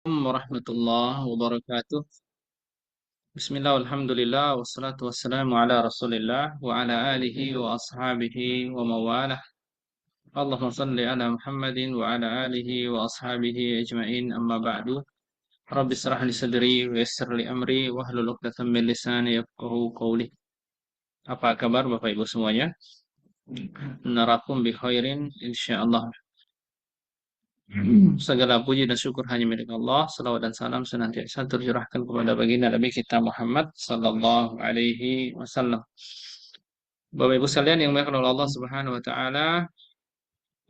Warahmatullahi wabarakatuh. Bismillah, alhamdulillah, wassalatu wassalamu ala rasulillah wa ala alihi wa ashabihi wa mawalah. Allahumma salli ala Muhammadin wa ala alihi wa ashabihi ajma'in amma ba'du. Rabbi israh li sadri wa yassir li amri wa hlul 'uqdatam min lisani yafqahu qawli. Apa kabar Bapak Ibu semuanya? Narakum bi khairin insyaallah. Segala puji dan syukur hanya milik Allah. Salawat dan salam senantiasa tercurahkan kepada baginda Nabi kita Muhammad sallallahu alaihi wasallam. Bapak Ibu sekalian yang dimuliakan oleh Allah Subhanahu wa taala,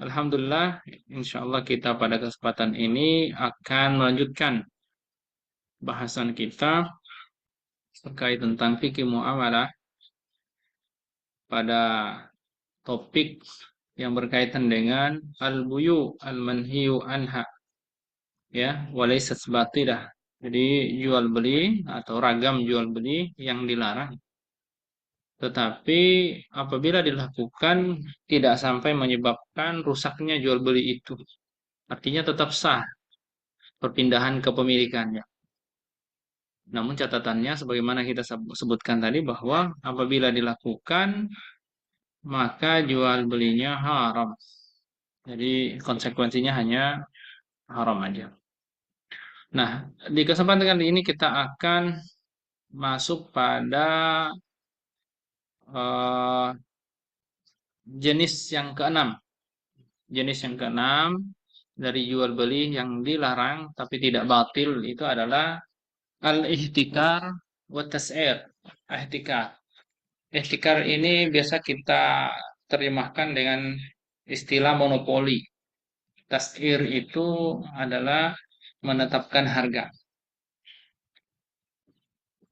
alhamdulillah insyaallah kita pada kesempatan ini akan melanjutkan bahasan kita terkait tentang fikih muamalah pada topik yang berkaitan dengan al-buyu al-manhiyu anha, ya, walaysat batilah. Jadi jual beli atau ragam jual beli yang dilarang, tetapi apabila dilakukan tidak sampai menyebabkan rusaknya jual beli itu, artinya tetap sah perpindahan kepemilikannya. Namun catatannya sebagaimana kita sebutkan tadi bahwa apabila dilakukan maka jual belinya haram. Jadi konsekuensinya hanya haram aja. Nah, di kesempatan kali ini kita akan masuk pada eh, jenis yang keenam. Jenis yang keenam dari jual beli yang dilarang tapi tidak batil itu adalah al-ihtikar wa tas'ir. Ihtikar. Ihtikar ini biasa kita terjemahkan dengan istilah monopoli. Tas'ir itu adalah menetapkan harga.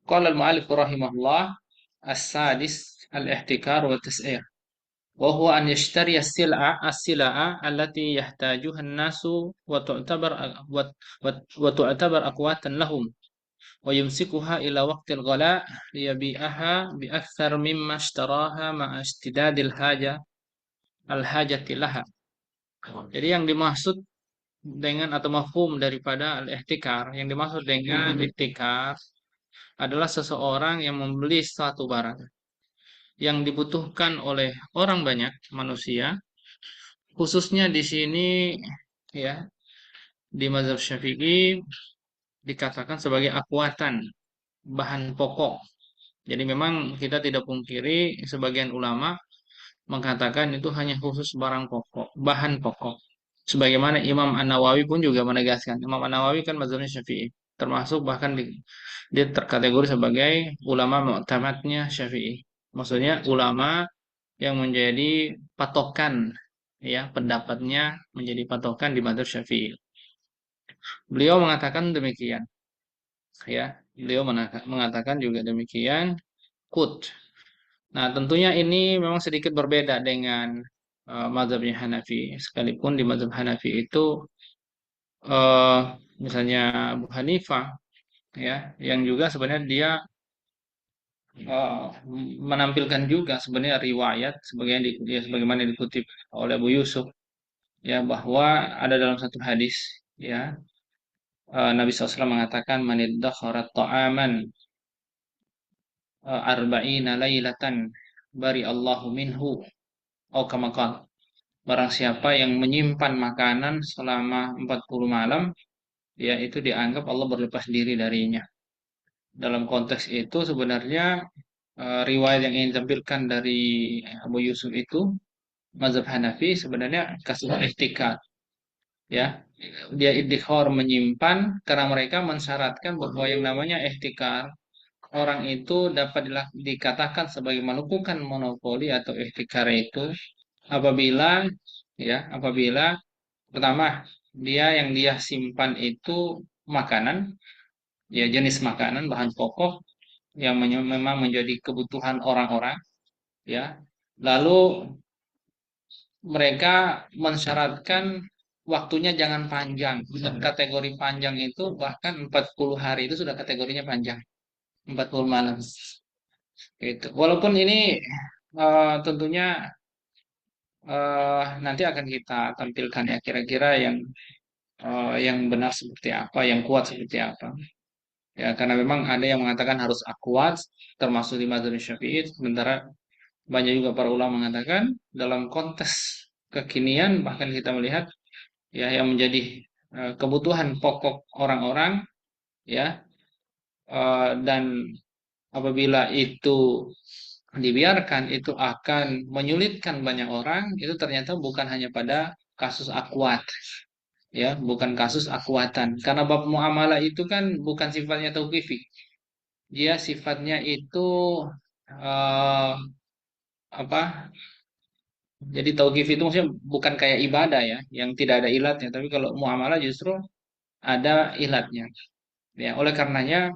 Qala al-mu'allif rahimahullah as-sadis al-ihtikar wa tas'ir. وهو أن يشتري السلع التي يحتاجها الناس وتعتبر أقواتا لهم ويمسكها إلى وقت الغلاء ليبيعها بأكثر مما اشتراها مع اشتداد الحاجة لها. Jadi yang dimaksud dengan atau mafhum daripada al-ihtikar, yang dimaksud dengan ihtikar adalah seseorang yang membeli suatu barang yang dibutuhkan oleh orang banyak manusia, khususnya di sini, ya, di mazhab Syafi'i dikatakan sebagai akwatan, bahan pokok. Jadi memang kita tidak pungkiri sebagian ulama mengatakan itu hanya khusus barang pokok, bahan pokok. Sebagaimana Imam An-Nawawi pun juga menegaskan. Imam An-Nawawi kan mazhabnya Syafi'i, termasuk bahkan dia terkategori sebagai ulama mu'tamadnya Syafi'i. Maksudnya ulama yang menjadi patokan, ya, pendapatnya menjadi patokan di mazhab Syafi'i. Beliau mengatakan demikian, ya. Beliau mengatakan juga demikian. Kut. Nah, tentunya ini memang sedikit berbeda dengan mazhabnya Hanafi. Sekalipun di mazhab Hanafi itu eh, misalnya Abu Hanifah, ya, yang juga sebenarnya dia eh, menampilkan juga sebenarnya riwayat sebagaimana dikutip oleh Abu Yusuf, ya, bahwa ada dalam satu hadis, ya, Nabi SAW mengatakan maniddakhara ta'aman arba'ina lailatan bari Allahu minhu, oh kama qala. Barang siapa yang menyimpan makanan selama 40 malam, ya, itu dianggap Allah berlepas diri darinya. Dalam konteks itu sebenarnya riwayat yang ingin ditampilkan dari Abu Yusuf itu mazhab Hanafi sebenarnya kasus ihtikar, ya. Dia iddikhar, menyimpan, karena mereka mensyaratkan bahwa yang namanya ihtikar, orang itu dapat dikatakan sebagai melakukan monopoli atau ihtikar itu apabila, ya, apabila pertama dia simpan itu makanan, ya, jenis makanan bahan pokok yang memang menjadi kebutuhan orang-orang, ya. Lalu mereka mensyaratkan waktunya jangan panjang. Kategori panjang itu bahkan 40 hari itu sudah kategorinya panjang. 40 malam. Gitu. Walaupun ini tentunya nanti akan kita tampilkan, ya, kira-kira yang yang benar seperti apa, yang kuat seperti apa. Ya, karena memang ada yang mengatakan harus akuat, termasuk di mazhab Syafi'i, sementara banyak juga para ulama mengatakan dalam konteks kekinian bahkan kita melihat ya yang menjadi kebutuhan pokok orang-orang ya, dan apabila itu dibiarkan itu akan menyulitkan banyak orang, itu ternyata bukan hanya pada kasus akwat ya, bukan kasus akwatan, karena bab muamalah itu kan bukan sifatnya tauqifik, dia sifatnya itu eh, apa, jadi tauqif itu maksudnya bukan kayak ibadah ya yang tidak ada ilatnya, tapi kalau muamalah justru ada ilatnya ya. Oleh karenanya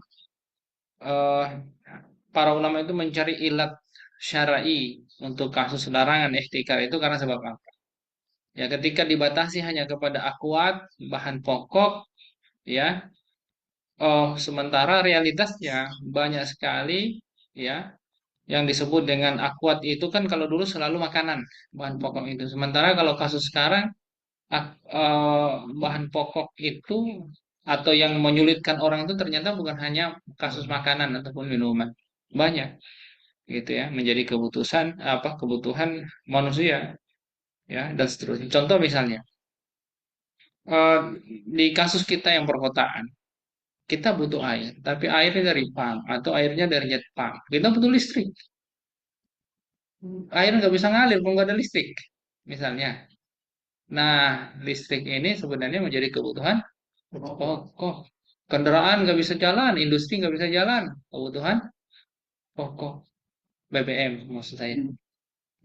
eh, para ulama itu mencari ilat syar'i untuk kasus larangan ihtikar itu karena sebab apa? Ya, ketika dibatasi hanya kepada akwat, bahan pokok, ya, sementara realitasnya banyak sekali, ya, yang disebut dengan akwat itu kan kalau dulu selalu makanan, bahan pokok itu. Sementara kalau kasus sekarang, bahan pokok itu atau yang menyulitkan orang itu ternyata bukan hanya kasus makanan ataupun minuman, banyak, gitu ya, menjadi kebutuhan manusia, ya, dan seterusnya. Contoh misalnya. eh, di kasus kita yang perkotaan, kita butuh air, tapi airnya dari pump atau airnya dari jet pump. Kita butuh listrik. Air nggak bisa ngalir kalau nggak ada listrik, misalnya. Nah, listrik ini sebenarnya menjadi kebutuhan pokok. Kendaraan nggak bisa jalan, industri nggak bisa jalan, kebutuhan pokok. BBM maksud saya.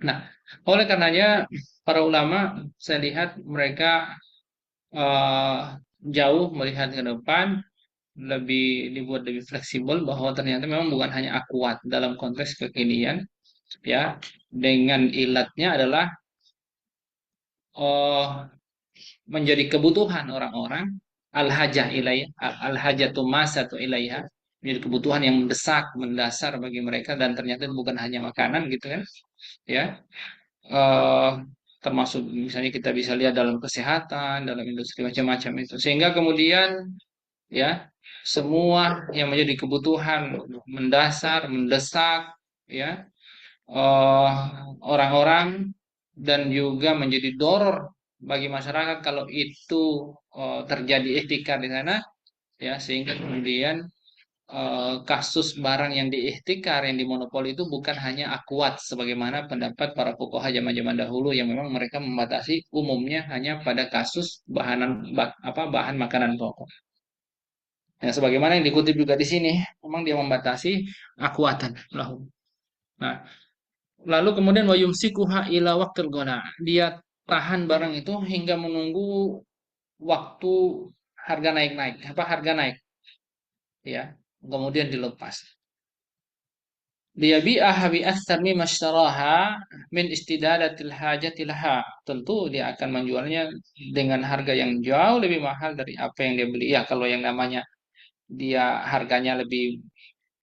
Nah, oleh karenanya para ulama saya lihat mereka eh, jauh melihat ke depan, dibuat lebih fleksibel bahwa ternyata memang bukan hanya akuat dalam konteks kekinian ya, dengan ilatnya adalah oh, menjadi kebutuhan orang-orang, al-hajah ilaiha, al-hajatu masatu ilaiha, menjadi kebutuhan yang mendesak mendasar bagi mereka, dan ternyata itu bukan hanya makanan gitu kan ya. eh, Termasuk misalnya kita bisa lihat dalam kesehatan, dalam industri macam-macam itu, sehingga kemudian ya semua yang menjadi kebutuhan mendasar mendesak ya, eh, orang-orang, dan juga menjadi doror bagi masyarakat kalau itu terjadi ihtikar di sana ya, sehingga kemudian kasus barang yang diihtikar yang dimonopoli itu bukan hanya akuat sebagaimana pendapat para fuqaha zaman-zaman dahulu yang memang mereka membatasi umumnya hanya pada kasus bahan makanan pokok. Ya, sebagaimana yang dikutip juga di sini, memang dia membatasi akuatan lahu. Nah, lalu kemudian wa yumsikuha ila waqtil ghana. Dia tahan barang itu hingga menunggu waktu harga naik-naik, harga naik, ya. Kemudian dilepas. Dia bi'aha bi aktsar mimma ishtaraha min istidadatil hajati laha. Tentu dia akan menjualnya dengan harga yang jauh lebih mahal dari apa yang dia beli. Ya, kalau yang namanya dia harganya lebih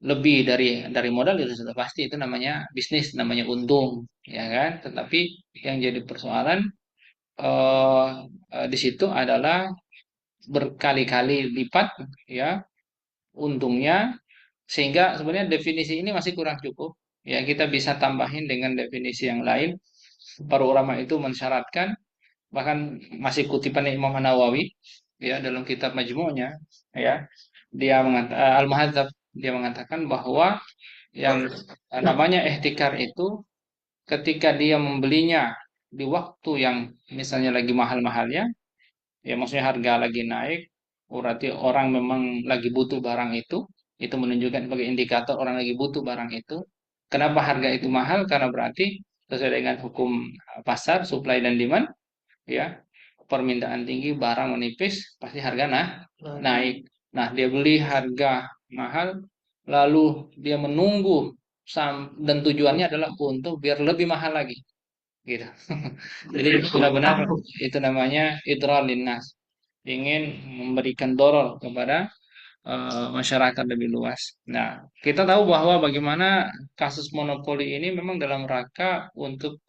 lebih dari modal itu sudah pasti itu namanya bisnis, namanya untung, ya kan? Tetapi yang jadi persoalan eh, di situ adalah berkali-kali lipat ya untungnya, sehingga sebenarnya definisi ini masih kurang cukup. Ya, kita bisa tambahin dengan definisi yang lain. Para ulama itu mensyaratkan, bahkan masih kutipan Imam Nawawi ya dalam kitab Majmu'nya ya, dia mengatakan Al-Muhadzab, dia mengatakan bahwa yang namanya ihtikar itu ketika dia membelinya di waktu yang misalnya lagi mahal-mahalnya, ya maksudnya harga lagi naik, berarti orang memang lagi butuh barang itu menunjukkan sebagai indikator orang lagi butuh barang itu. Kenapa harga itu mahal? Karena berarti sesuai dengan hukum pasar, supply dan demand, ya, permintaan tinggi, barang menipis, pasti harga naik. Nah, dia beli harga mahal, lalu dia menunggu dan tujuannya adalah untuk biar lebih mahal lagi, gitu. Jadi benar-benar itu namanya idrar linnas, ingin memberikan doror kepada masyarakat lebih luas. Nah, kita tahu bahwa bagaimana kasus monopoli ini memang dalam rangka untuk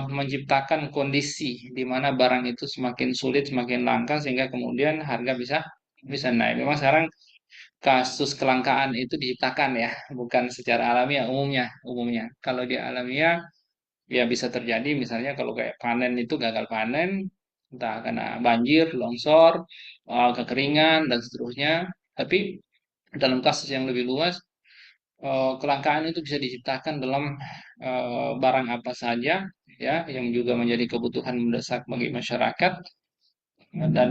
menciptakan kondisi di mana barang itu semakin sulit, semakin langka sehingga kemudian harga bisa bisa naik. Memang sekarang kasus kelangkaan itu diciptakan ya, bukan secara alamiah umumnya. Kalau di alamiah ya bisa terjadi misalnya kalau kayak panen itu gagal panen, entah karena banjir, longsor, kekeringan dan seterusnya. Tapi dalam kasus yang lebih luas, kelangkaan itu bisa diciptakan dalam barang apa saja ya yang juga menjadi kebutuhan mendesak bagi masyarakat dan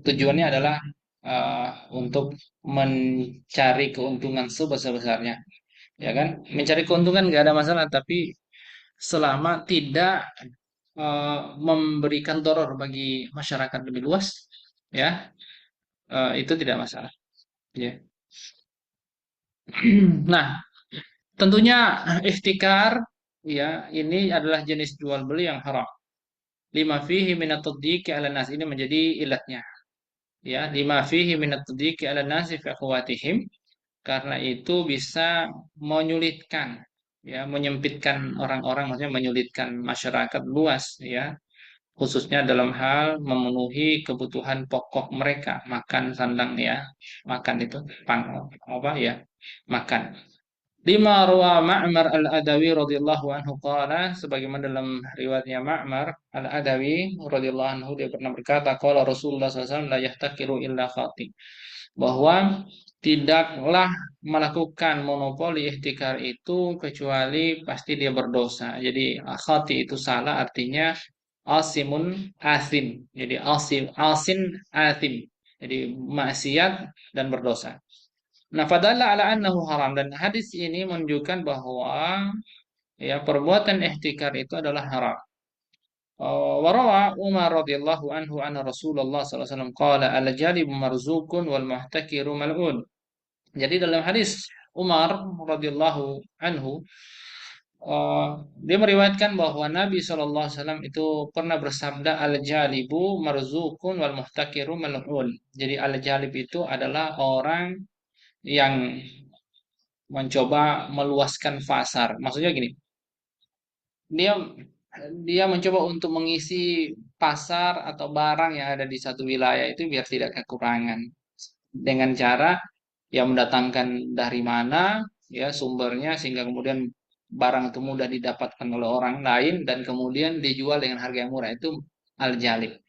tujuannya adalah untuk mencari keuntungan sebesar-besarnya ya kan, mencari keuntungan nggak ada masalah tapi selama tidak memberikan doror bagi masyarakat lebih luas ya, itu tidak masalah ya. Nah, tentunya ihtikar ya ini adalah jenis jual beli yang haram. Lima fihi minat tadyiqi 'ala nas, ini menjadi ilatnya. Ya, lima fihi minat tadyiqi 'ala nasi fi akhwatihim, karena itu bisa menyulitkan ya, menyempitkan orang-orang, maksudnya menyulitkan masyarakat luas ya, khususnya dalam hal memenuhi kebutuhan pokok mereka, makan sandang ya, makan itu pang apa ya, makan. Lima ruwa Ma'mar al-Adawi radhiyallahu anhu qala, sebagaimana dalam riwayatnya Ma'mar al-Adawi radhiyallahu anhu, dia pernah berkata qala Rasulullah SAW la yahtakiru illa khati, bahwa tidaklah melakukan monopoli ihtikar itu kecuali pasti dia berdosa. Jadi khati itu salah, artinya asimun asim. Jadi asin asim. Jadi maksiat dan berdosa. Nah, fadalla ala annahu haram, dan hadis ini menunjukkan bahwa ya perbuatan ihtikar itu adalah haram. Warawa Umar radhiyallahu anhu anna Rasulullah sallallahu alaihi wasallam qala al-jalibu marzukun wal muhtakiru mal'un. Jadi dalam hadis Umar radhiyallahu anhu, eh, dia meriwayatkan bahwa Nabi Shallallahu alaihi wasallam itu pernah bersabda al-jalibu marzukun wal muhtakiru mal'un. Jadi al-jalib itu adalah orang yang mencoba meluaskan pasar. Maksudnya gini, dia dia mencoba untuk mengisi pasar atau barang yang ada di satu wilayah itu biar tidak kekurangan dengan cara ya mendatangkan dari mana ya sumbernya sehingga kemudian barang itu mudah didapatkan oleh orang lain dan kemudian dijual dengan harga yang murah, itu al-jalib.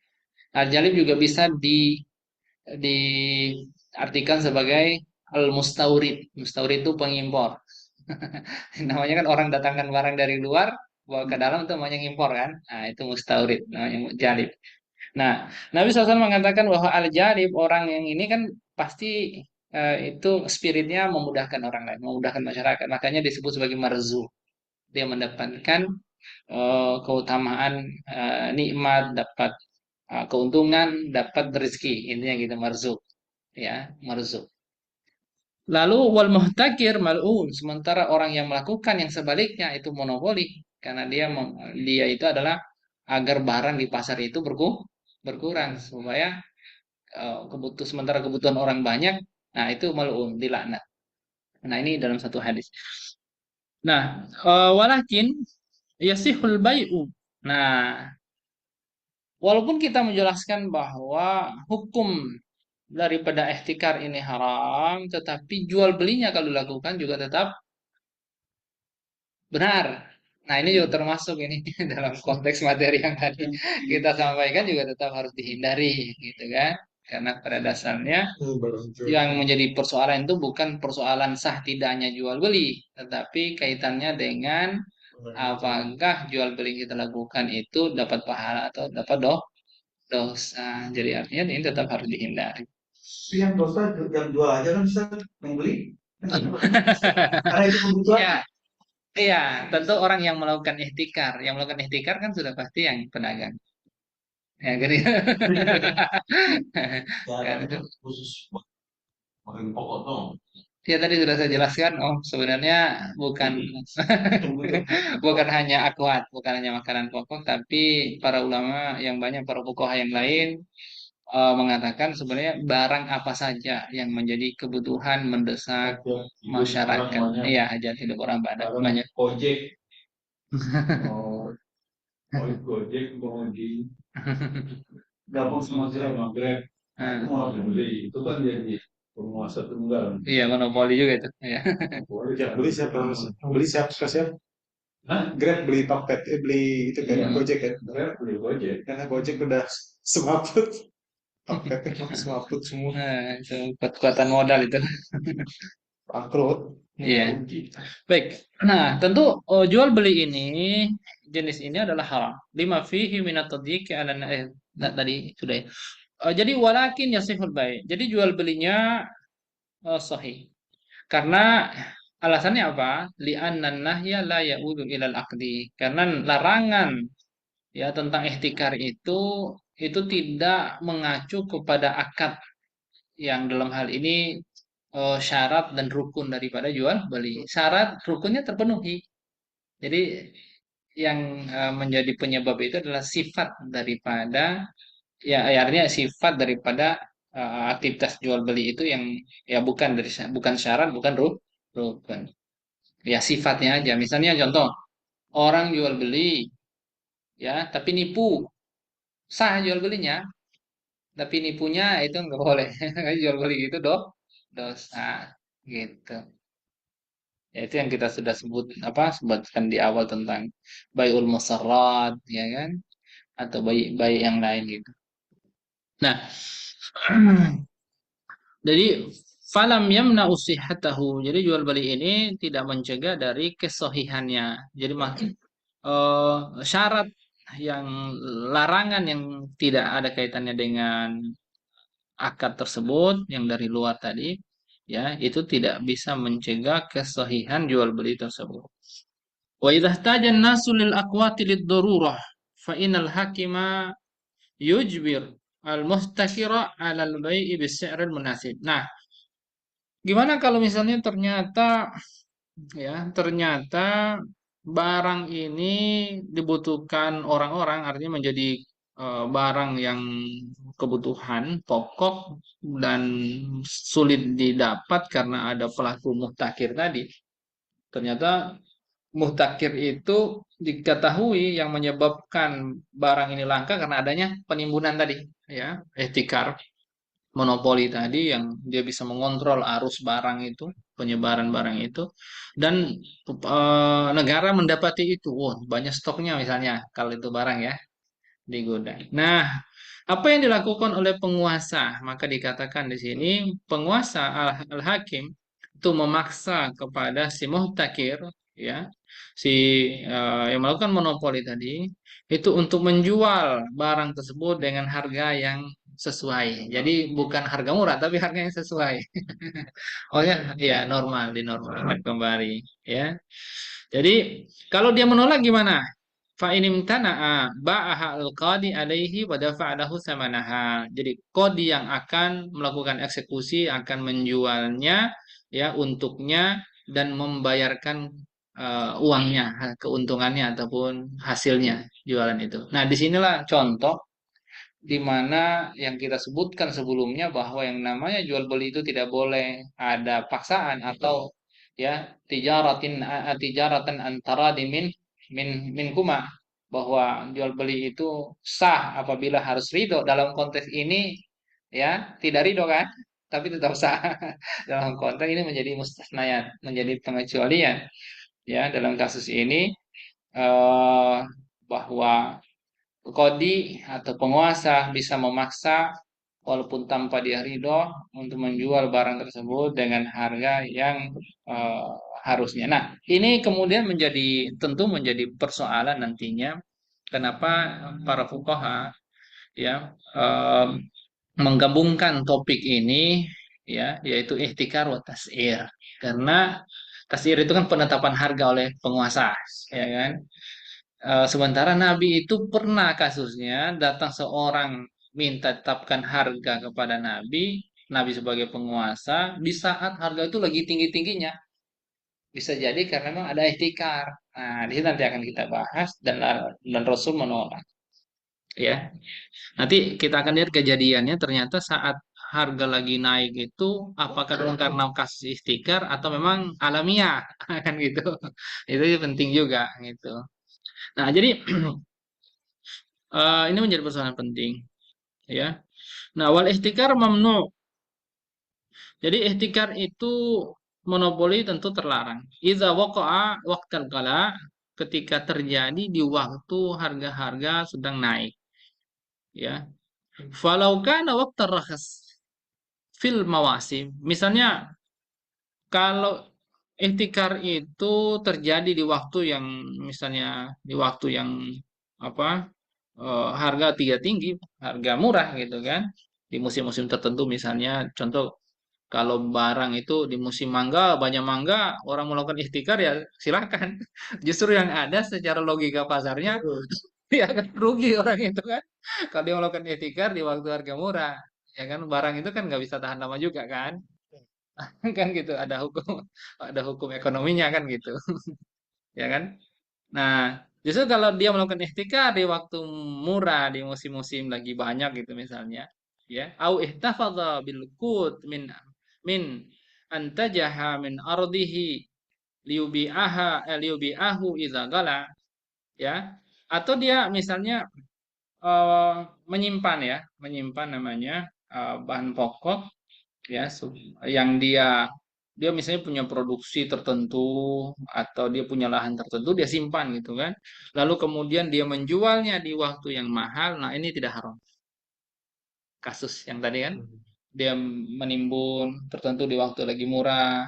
Al-jalib juga bisa diartikan sebagai al-mustaurid. Mustaurid itu pengimpor. Namanya kan orang datangkan barang dari luar bawa ke dalam itu namanya ngimpor kan. Nah, itu mustaurid namanya jalib. Nah, Nabi SAW mengatakan bahwa al-jalib, orang yang ini kan pasti itu spiritnya memudahkan orang lain, memudahkan masyarakat. Makanya disebut sebagai marzu. Dia mendapatkan keutamaan, nikmat, dapat keuntungan, dapat rezeki. Intinya gitu marzu, ya, marzu. Lalu wal muhtakir mal'un, sementara orang yang melakukan yang sebaliknya itu monopoli, karena dia itu adalah agar barang di pasar itu berkurang supaya sementara kebutuhan orang banyak, nah itu mal'un, dilaknat. Nah, ini dalam satu hadis. Nah, walakin yasihul bai'u. Nah, walaupun kita menjelaskan bahwa hukum daripada ihtikar ini haram, tetapi jual belinya kalau dilakukan juga tetap benar. Nah, ini juga termasuk ini dalam konteks materi yang tadi kita sampaikan, juga tetap harus dihindari, gitu kan? Karena pada dasarnya yang menjadi persoalan itu bukan persoalan sah tidaknya jual beli, tetapi kaitannya dengan apakah jual beli yang kita lakukan itu dapat pahala atau dapat dosa. Jadi artinya ini tetap harus dihindari. Yang dosa yang jual aja kan bisa yang beli. Karena itu kebutuhan. Ya, iya, tentu orang yang melakukan ihtikar kan sudah pasti yang pedagang. Ya, gitu. Kan itu. Khusus makan pokok dong. Ya tadi sudah saya jelaskan. Oh, sebenarnya bukan bukan hanya akwat, bukan hanya makanan pokok, tapi para ulama yang banyak, para fuqaha yang lain mengatakan sebenarnya barang apa saja yang menjadi kebutuhan mendesak masyarakat. Iya, hajat hidup orang banyak. Ojek. Oh. Oh, Gojek mau digabung sama Grab, mau beli itu kan jadi penguasa tunggal. Iya, monopoli juga itu. Ya. Boleh yang beli siapa? Beli siapa? Siapa? Hah? Grab beli Tokped, beli itu kan, iya, Gojek kan? Grab beli Gojek. Karena Gojek udah semaput, Tokped emang semaput semua. Nah, itu kekuatan modal itu. Bangkrut. Iya. Rugi. Baik. Nah, tentu jual beli ini jenis ini adalah haram. Lima fihi minat tadyiqi ala tadi sudah ya. Jadi walakin yasihul bai. Jadi jual belinya sahih. Karena alasannya apa? Li'anna nahya la ya'udu ilal aqdi. Karena larangan ya tentang ihtikar itu tidak mengacu kepada akad yang dalam hal ini syarat dan rukun daripada jual beli. Syarat rukunnya terpenuhi. Jadi yang menjadi penyebab itu adalah sifat daripada ya artinya sifat daripada aktivitas jual beli itu yang ya bukan syarat, bukan rukun. Ya sifatnya aja. Misalnya contoh, orang jual beli ya, tapi nipu. Sah jual belinya, tapi nipunya itu nggak boleh. Jual beli gitu dosa gitu. Ya, itu yang kita sudah sebutkan di awal tentang bai'ul musarrat ya kan atau bayi yang lain gitu. Nah, jadi falam yamna usihatahu. Jadi jual beli ini tidak mencegah dari kesohihannya. Jadi syarat yang larangan yang tidak ada kaitannya dengan akad tersebut yang dari luar tadi ya itu tidak bisa mencegah kesahihan jual beli tersebut. Wa idza ihtaja an-nasu lil aqwati lid-darurah fa innal hakima yujbir al-mustakira 'ala al-bai'i bis-si'r al-munasib. Nah, gimana kalau misalnya ternyata barang ini dibutuhkan orang-orang, artinya menjadi barang yang kebutuhan pokok dan sulit didapat karena ada pelaku muhtakir tadi. Ternyata muhtakir itu diketahui yang menyebabkan barang ini langka karena adanya penimbunan tadi, ya, ihtikar monopoli tadi yang dia bisa mengontrol arus barang itu, penyebaran barang itu, dan negara mendapati itu, wah banyak stoknya misalnya kalau itu barang ya di gudang. Nah, apa yang dilakukan oleh penguasa? Maka dikatakan di sini penguasa al-hakim itu memaksa kepada si muhtakir ya, si yang melakukan monopoli tadi itu untuk menjual barang tersebut dengan harga yang sesuai. Jadi bukan harga murah tapi harga yang sesuai. Oh ya, ya normal dinormalkan kembali ya. Jadi kalau dia menolak gimana? Fa inimtana'a ba'aha al-qadi alaihi wa dafa'alahu samanaha. Jadi qadi yang akan melakukan eksekusi akan menjualnya ya untuknya dan membayarkan uangnya, keuntungannya ataupun hasilnya jualan itu. Nah, disinilah contoh di mana yang kita sebutkan sebelumnya bahwa yang namanya jual beli itu tidak boleh ada paksaan atau ya tijaratan antara min kuma bahwa jual beli itu sah apabila harus ridho dalam konteks ini ya tidak ridho kan tapi tetap sah dalam konteks ini menjadi mustasnayat menjadi pengecualian ya dalam kasus ini eh, bahwa kodi atau penguasa bisa memaksa walaupun tanpa dia ridho untuk menjual barang tersebut dengan harga yang eh, harusnya. Nah, ini kemudian tentu menjadi persoalan nantinya kenapa para fuqaha ya eh, menggabungkan topik ini ya yaitu ihtikar wa tas'ir. Karena tas'ir itu kan penetapan harga oleh penguasa, ya kan? Sementara Nabi itu pernah kasusnya datang seorang minta tetapkan harga kepada Nabi, Nabi sebagai penguasa, di saat harga itu lagi tinggi-tingginya. Bisa jadi karena memang ada ihtikar. Nah, di sini nanti akan kita bahas dan Rasul menolak. Ya, nanti kita akan lihat kejadiannya. Ternyata saat harga lagi naik itu, apakah memang karena kasus ihtikar atau memang alamiah, kan gitu. Itu penting juga gitu. Nah, jadi Ini menjadi persoalan penting, ya. Nah, wal ihtikar mamnu. Jadi ihtikar itu monopoli tentu terlarang. Idza waqa'a waqtal qala, ketika terjadi di waktu harga-harga sedang naik, ya. Falau kana waqtar rakhas fil mawasim. Misalnya kalau ihtikar itu terjadi di waktu yang misalnya di waktu yang apa harga tiga tinggi, harga murah gitu kan. Di musim-musim tertentu misalnya contoh kalau barang itu di musim mangga, banyak mangga, orang melakukan ihtikar ya silakan. Justru yang ada secara logika pasarnya ya akan rugi orang itu kan. Kalau dia melakukan ihtikar di waktu harga murah, ya kan barang itu kan nggak bisa tahan lama juga kan. Kan gitu ada hukum ekonominya kan gitu ya kan. Nah, justru kalau dia melakukan ihtikar di waktu murah di musim-musim lagi banyak gitu misalnya, ya, au ihtafadha bil qut min antajaha min ardihi liyubi'ahu idza gala, ya, atau dia misalnya eh, menyimpan namanya bahan pokok, ya, yang dia misalnya punya produksi tertentu atau dia punya lahan tertentu dia simpan gitu kan, lalu kemudian dia menjualnya di waktu yang mahal. Nah, ini tidak haram. Kasus yang tadi kan dia menimbun tertentu di waktu lagi murah,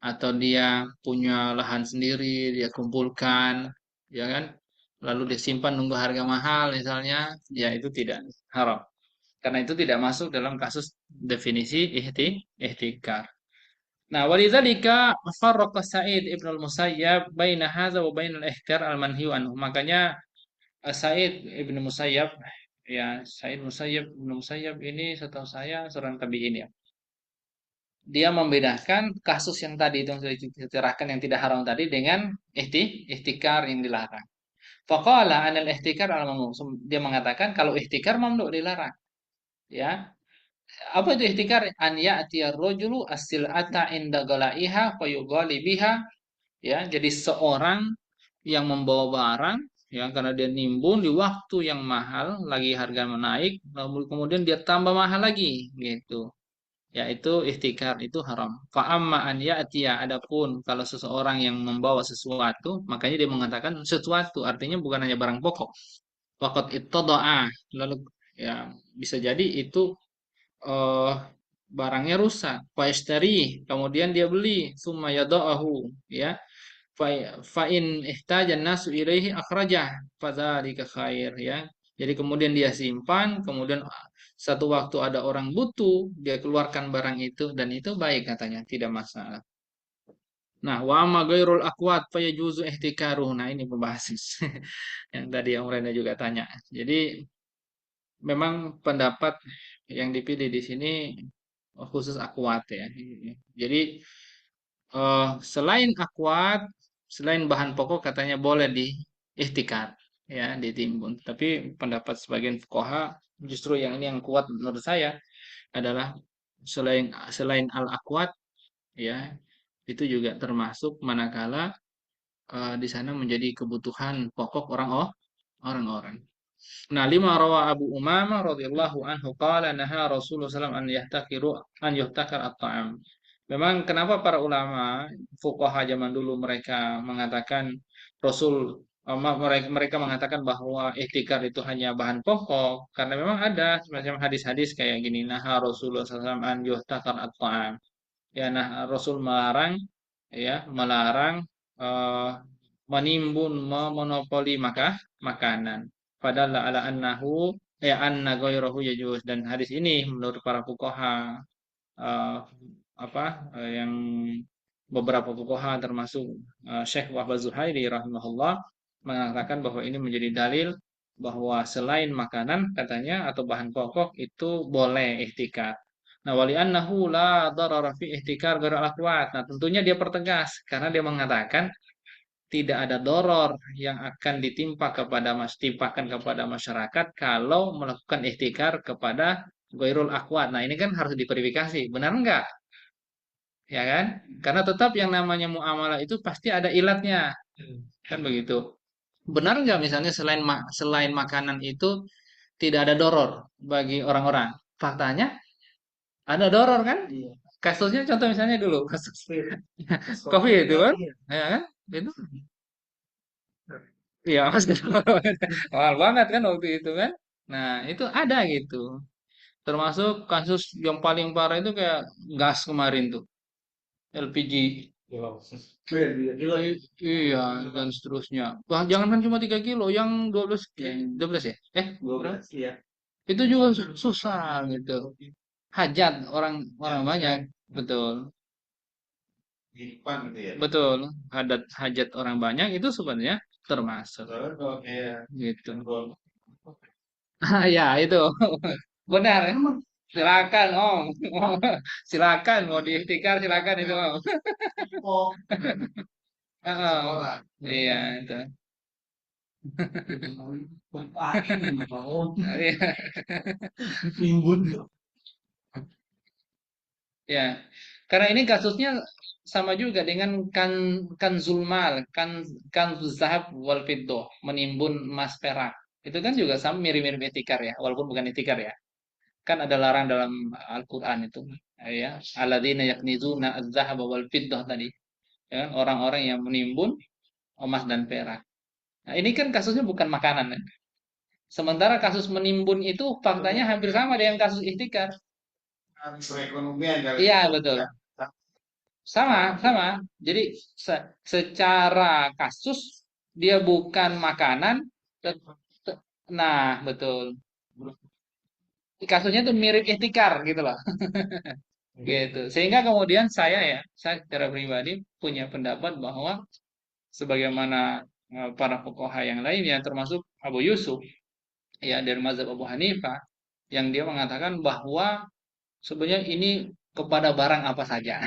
atau dia punya lahan sendiri dia kumpulkan, ya kan, lalu dia simpan nunggu harga mahal misalnya, ya itu tidak haram karena itu tidak masuk dalam kasus definisi ihtikar. Nah, walidzalika farraqa Sa'id Ibn al-Musayyab baina hadza wa baina al-ihkar al-manhiyu anhu. Makanya Sa'id Ibn Musayyab, ya, Ibn Musayyab ini setahu saya seorang tabi'in, ya. Dia membedakan kasus yang tadi itu yang sudah dicerahkan yang tidak haram tadi dengan ihtikar yang dilarang. Faqala anil ihtikar al-mamnu. Dia mengatakan kalau ihtikar mamnu dilarang, ya. Apa itu ihtikar? An ya'tiyar rajulu as-sil'ata inda galaiha fayughali biha. Ya, jadi seorang yang membawa barang, ya, karena dia nimbun di waktu yang mahal lagi harga menaik, lalu kemudian dia tambah mahal lagi gitu, yaitu ihtikar itu haram. Fa amma an ya'tiya, adapun kalau seseorang yang membawa sesuatu, makanya dia mengatakan sesuatu artinya bukan hanya barang pokok. Faqad ittada'a, lalu, ya, bisa jadi itu eh barangnya rusak. Fa'ishtari, kemudian dia beli, summa yada'ahu, ya. Fa'in ihtajan nasu ilaihi akhrajah fadzalika khair, ya. Jadi kemudian dia simpan, kemudian satu waktu ada orang butuh, dia keluarkan barang itu dan itu baik katanya, tidak masalah. Nah, wa amma ghairul aqwat fa yajuzu ihtikaruh. Nah, ini pembahasan yang tadi yang Rena juga tanya. Jadi memang pendapat yang dipilih di sini khusus akwat, ya. Jadi selain akwat, selain bahan pokok katanya boleh di ihtikar, ya, ditimbun. Tapi pendapat sebagian fuqaha justru yang ini yang kuat menurut saya adalah selain selain al akwat, ya, itu juga termasuk manakala di sana menjadi kebutuhan pokok orang-orang. Nah, lima rawa Abu Umamah radhiyallahu anhu qala naha Rasulullah SAW an yuhtakar at-ta'am. Memang kenapa para ulama fuqaha zaman dulu mereka mengatakan Rasul mereka mengatakan bahwa ihtikar itu hanya bahan pokok karena memang ada semacam hadis-hadis kayak gini, naha Rasulullah SAW an yuhtakar at-ta'am. Ya, nah, Rasul melarang eh, menimbun memonopoli makanan. Padahal ala annahu anna ghairahu yajuz, dan hadis ini menurut para fuqaha eh, yang beberapa fuqaha termasuk Syekh Wahbah Zuhairi rahimahullah mengatakan bahwa ini menjadi dalil bahwa selain makanan katanya atau bahan pokok itu boleh ihtikar. Nah, wali annahu la darara fi ihtikar ghairil aqwat. Nah, tentunya dia pertegas karena dia mengatakan tidak ada doror yang akan timpakan kepada masyarakat kalau melakukan ihtikar kepada ghairul aqwat. Nah, ini kan harus diverifikasi, benar enggak? Ya kan? Karena tetap yang namanya muamalah itu pasti ada ilatnya, kan begitu. Benar nggak misalnya selain makanan itu tidak ada doror bagi orang-orang? Faktanya ada doror kan? Iya. Kasusnya contoh misalnya dulu kasus COVID itu kan, ya kan? Itu iya mas mahal banget kan waktu itu kan. Nah itu ada gitu. Termasuk kasus yang paling parah itu kayak gas kemarin tuh LPG. Iya dan seterusnya. Wah jangankan cuma 3 kilo, yang 12 ya? Berapa? Itu juga susah gitu. Hajat orang orang banyak, betul. Betul. Hajat orang banyak itu sebenarnya termasuk gitu. Ah ya itu benar. Silakan Om. Silakan mau diikhtikar silakan itu Om. Heeh. Iya itu. Iya. Ya, karena ini kasusnya sama juga dengan kan zulmal, kan zahab wal fiddah, menimbun emas perak. Itu kan juga sama mirip-mirip etikar ya, walaupun bukan etikar ya. Kan ada larang dalam Al-Qur'an itu. Ya, alladzina yaknizuna adz-dzahaba wal fiddah tadi. Ya, kan? Orang-orang yang menimbun emas dan perak. Nah, ini kan kasusnya bukan makanan ya. Sementara kasus menimbun itu faktanya hampir sama dengan kasus ihtikar. Perekonomian kali. Iya, betul. Sama, sama. Jadi secara kasus dia bukan makanan. te- Nah, betul. Kasusnya tuh mirip ihtikar gitu loh. Gitu. Sehingga kemudian saya secara pribadi punya pendapat bahwa sebagaimana para fuqaha yang lainnya termasuk Abu Yusuf ya dari mazhab Abu Hanifah yang dia mengatakan bahwa sebenarnya ini kepada barang apa saja.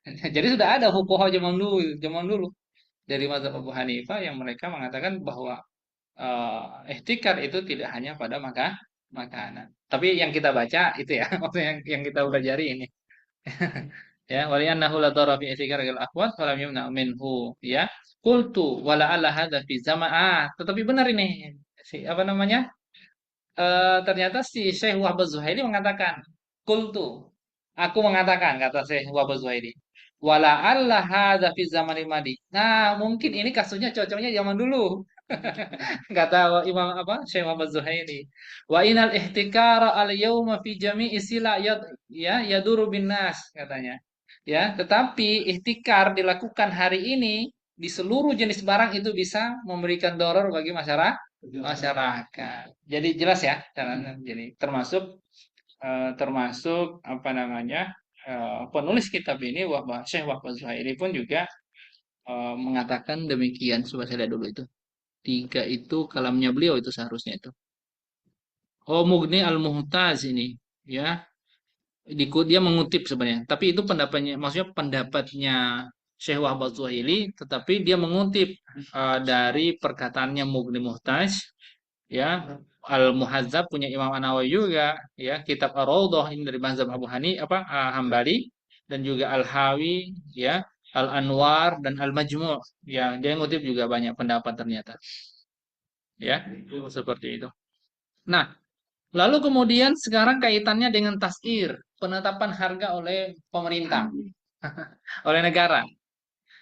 Jadi sudah ada fuqaha zaman dulu dari mazhab Abu Hanifah yang mereka mengatakan bahwa ihtikar itu tidak hanya pada makanan. Tapi yang kita baca itu ya, maksudnya yang kita pelajari ini. Ya, wali annahu la darra fi ihtikar al-akhwat wa lam yumna minhu ya. Qultu wala alla hadza fi zaman tetapi benar ini. Apa namanya? Ternyata si Syekh Wahbah Zuhaili mengatakan, Kultu, aku mengatakan, kata Syekh Wahbah Zuhaili, wala Allah hadza fi zamanil madi. Nah, mungkin ini kasusnya cocoknya zaman dulu. Kata Imam apa? Syekh Wahbah Zuhaili. Wa inal ihtikara al yauma fi jami'i sila ya yaduru bin nas katanya. Ya, tetapi ihtikar dilakukan hari ini di seluruh jenis barang itu bisa memberikan doror bagi masyarakat. Jadi jelas ya, jadi termasuk apa namanya penulis kitab ini Syekh Wahbah Zuhairi pun juga mengatakan demikian. Coba saya lihat dulu itu. Tiga itu kalamnya beliau itu seharusnya itu. Oh Mughni Al-Muhtaz ini ya. Dia mengutip sebenarnya, tapi itu pendapatnya, maksudnya pendapatnya Syekh Wahbah Zuhaili, tetapi dia mengutip dari perkataannya Mughni Muhtaj ya. Al-Muhazzab punya Imam An-Nawawi juga ya, kitab Ar-Raudhah ini dari mazhab Abu Hambali, dan juga Al-Hawi ya, Al-Anwar dan Al-Majmu' ya, dia ngutip juga banyak pendapat ternyata ya, seperti itu. Nah, lalu kemudian sekarang kaitannya dengan tasir, penetapan harga oleh pemerintah, oleh negara.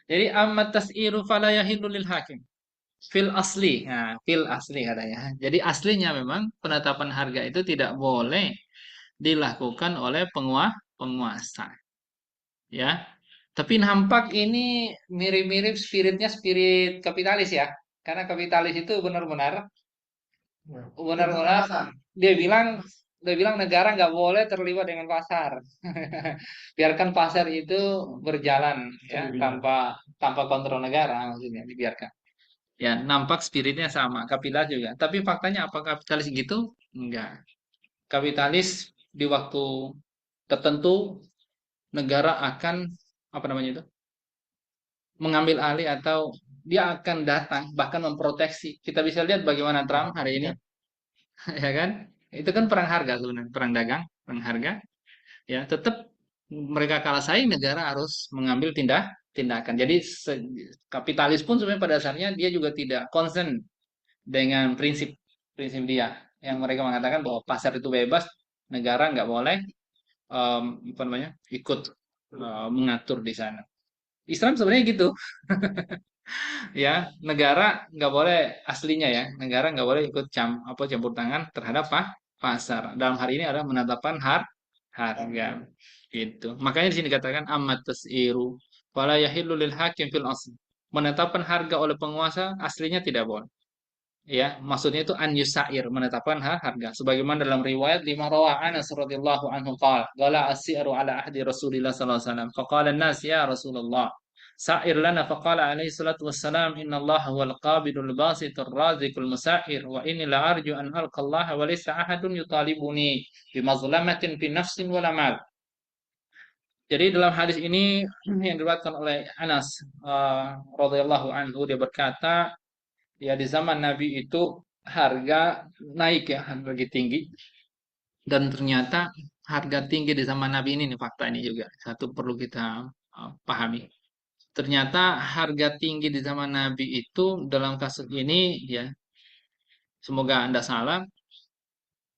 Jadi amat tas'iru fala yahillu lil hakim. Fil asli. Nah, fil asli katanya. Jadi aslinya memang penetapan harga itu tidak boleh dilakukan oleh penguasa, ya. Tapi nampak ini mirip-mirip spiritnya spirit kapitalis ya. Karena kapitalis itu benar-benar dia bilang dia bilang negara nggak boleh terlibat dengan pasar. Biarkan pasar itu berjalan ya tanpa tanpa kontrol negara maksudnya dibiarkan. Ya, nampak spiritnya sama, kapitalis juga. Tapi faktanya apa kapitalis gitu? Enggak. Kapitalis di waktu tertentu negara akan apa namanya itu? Mengambil alih atau dia akan datang bahkan memproteksi. Kita bisa lihat bagaimana Trump hari ini, ya kan? Itu kan perang harga sebenarnya, perang dagang, perang harga. Ya, tetap mereka kalah saing negara harus mengambil tindakan. Jadi kapitalis pun sebenarnya pada dasarnya dia juga tidak concern dengan prinsip dia yang mereka mengatakan bahwa pasar itu bebas, negara nggak boleh apa namanya ikut mengatur di sana. Islam sebenarnya gitu, ya negara nggak boleh aslinya ya, negara nggak boleh ikut campur tangan terhadap pasar. Dalam hari ini adalah menetapkan harga gitu. Makanya di sini dikatakan amat tasiru wala yahillu lil hakim fil asl. Menetapkan harga oleh penguasa aslinya tidak boleh. Ya, maksudnya itu an yusair, menetapkan harga. Sebagaimana dalam riwayat lima rawa Anas radhiyallahu anhu qala as-si'ru ala ahdi Rasulillah sallallahu alaihi wasallam. Faqala an-nas ya Rasulullah, sa'ir lana faqala alaihi salatu wassalam inna Allah huwal qabidul basitur raziqul musair wa inni la arju an alqa Allah wa laysa ahadun yutalibuni bi mazlamatin fi nafsin wala mal. Jadi dalam hadis ini yang diriwayatkan oleh Anas radhiyallahu anhu, dia berkata, ya di zaman Nabi itu harga naik ya, harga lagi tinggi. Dan ternyata harga tinggi di zaman Nabi ini nih, fakta ini juga satu perlu kita pahami. Ternyata harga tinggi di zaman Nabi itu dalam kasus ini ya, semoga Anda salah,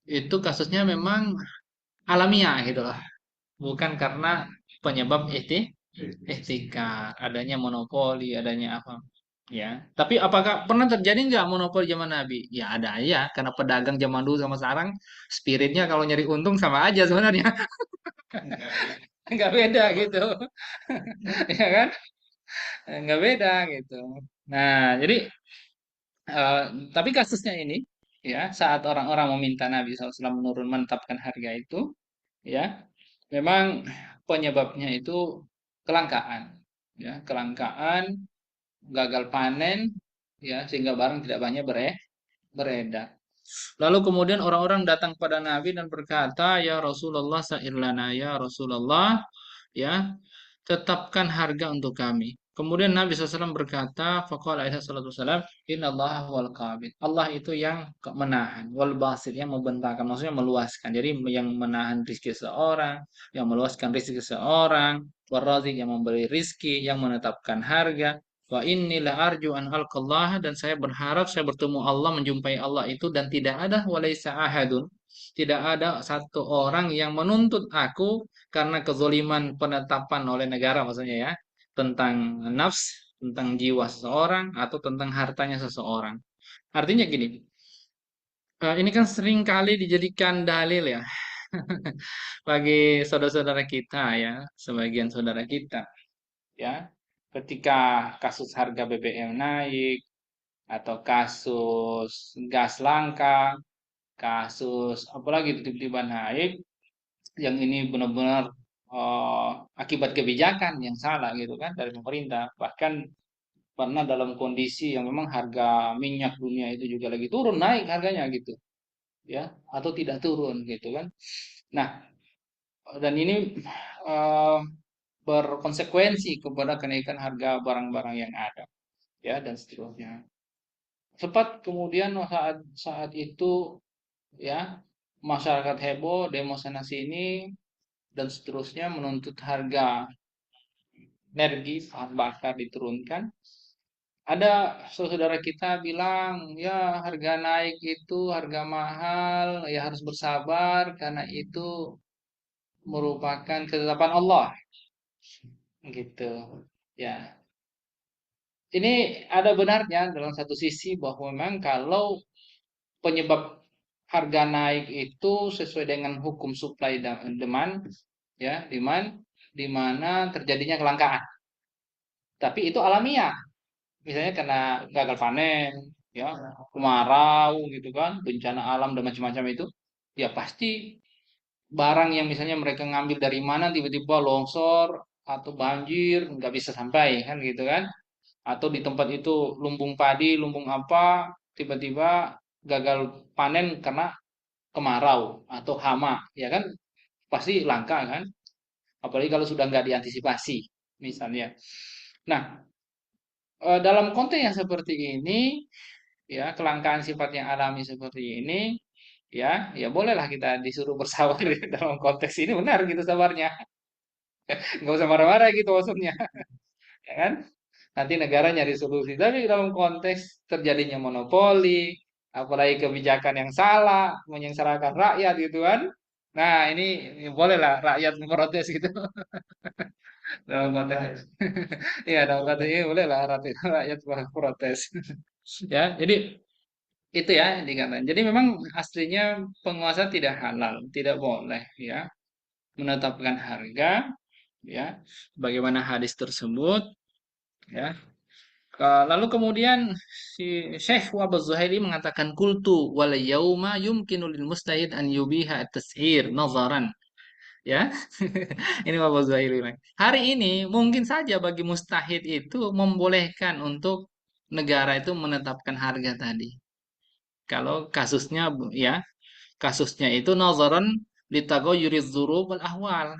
itu kasusnya memang alamiah gitu loh. Bukan karena penyebab etika, adanya monopoli, adanya apa. Ya, tapi apakah pernah terjadi nggak monopoli zaman Nabi? Ya ada aja, karena pedagang zaman dulu sama sekarang spiritnya kalau nyari untung sama aja sebenarnya, nggak beda gitu, ya kan? Nggak beda gitu. Nah, jadi eh, tapi kasusnya ini, ya saat orang-orang meminta Nabi SAW menetapkan harga itu, ya memang penyebabnya itu kelangkaan, ya kelangkaan, gagal panen, ya sehingga barang tidak banyak beredar. Lalu kemudian orang-orang datang pada Nabi dan berkata, "Ya Rasulullah, sa'ir lana ya Rasulullah, ya, tetapkan harga untuk kami." Kemudian Nabi SAW berkata, faqala alaihi salatu wassalam, "Innallaha wal qabid." Allah itu yang menahan, wal basit yang membentangkan, maksudnya meluaskan. Jadi yang menahan rizki seorang, yang meluaskan rizki seorang, warazik yang memberi rizki, yang menetapkan harga. Wa inni la arju an alqallaha, dan saya berharap saya bertemu Allah, menjumpai Allah itu, dan tidak ada walaisa ahadun, tidak ada satu orang yang menuntut aku karena kezoliman penetapan oleh negara, maksudnya ya, tentang nafs, tentang jiwa seseorang, atau tentang hartanya seseorang. Artinya gini, ini kan sering kali dijadikan dalil ya bagi saudara-saudara kita ya, sebagian saudara kita ya, ketika kasus harga BBM naik, atau kasus gas langka, kasus apalagi tiba-tiba naik, yang ini benar-benar akibat kebijakan yang salah gitu kan dari pemerintah. Bahkan pernah dalam kondisi yang memang harga minyak dunia itu juga lagi turun, naik harganya gitu ya, atau tidak turun gitu kan. Nah, dan ini eh, berkonsekuensi kepada kenaikan harga barang-barang yang ada ya, dan seterusnya. Cepat kemudian saat saat itu ya, masyarakat heboh, demo sana sini, dan seterusnya menuntut harga energi bahan bakar diturunkan. Ada saudara kita bilang, ya harga naik itu harga mahal, ya harus bersabar karena itu merupakan ketetapan Allah, gitu. Ya, ini ada benarnya dalam satu sisi bahwa memang kalau penyebab harga naik itu sesuai dengan hukum supply dan demand, ya, demand, di mana terjadinya kelangkaan. Tapi itu alamiah, misalnya karena gagal panen, ya, kemarau gitu kan, bencana alam dan macam-macam itu, ya pasti barang yang misalnya mereka ngambil dari mana tiba-tiba longsor atau banjir nggak bisa sampai kan gitu kan, atau di tempat itu lumbung padi, lumbung apa, tiba-tiba gagal panen karena kemarau atau hama, ya kan pasti langka kan, apalagi kalau sudah nggak diantisipasi misalnya. Nah, dalam konteks yang seperti ini, ya kelangkaan sifat yang alami seperti ini, ya ya bolehlah kita disuruh bersabar dalam konteks ini, benar gitu sabarnya, nggak usah marah-marah gitu maksudnya. ya kan? Nanti negara nyari solusi. Tapi dalam konteks terjadinya monopoli, apalagi kebijakan yang salah, menyengsarakan rakyat gitu kan. Nah, ini bolehlah rakyat memprotes gitu. Dalam konteks ya dalam konteks ini bolehlah rakyat protes. Ya, jadi itu ya yang dikatakan. Jadi memang aslinya penguasa tidak halal, tidak boleh ya menetapkan harga ya bagaimana hadis tersebut ya. Lalu kemudian si Syekh Wahab Zuhaili mengatakan kultu wal yauma yumkinu lil mustahid an yubiha at-tashir nazaran ya. Ini Wahab Zuhaili bilang. Hari ini mungkin saja bagi mustahid itu membolehkan untuk negara itu menetapkan harga tadi. Kalau kasusnya ya, kasusnya itu nazaran litaghayyuriz dzuruf wal ahwal.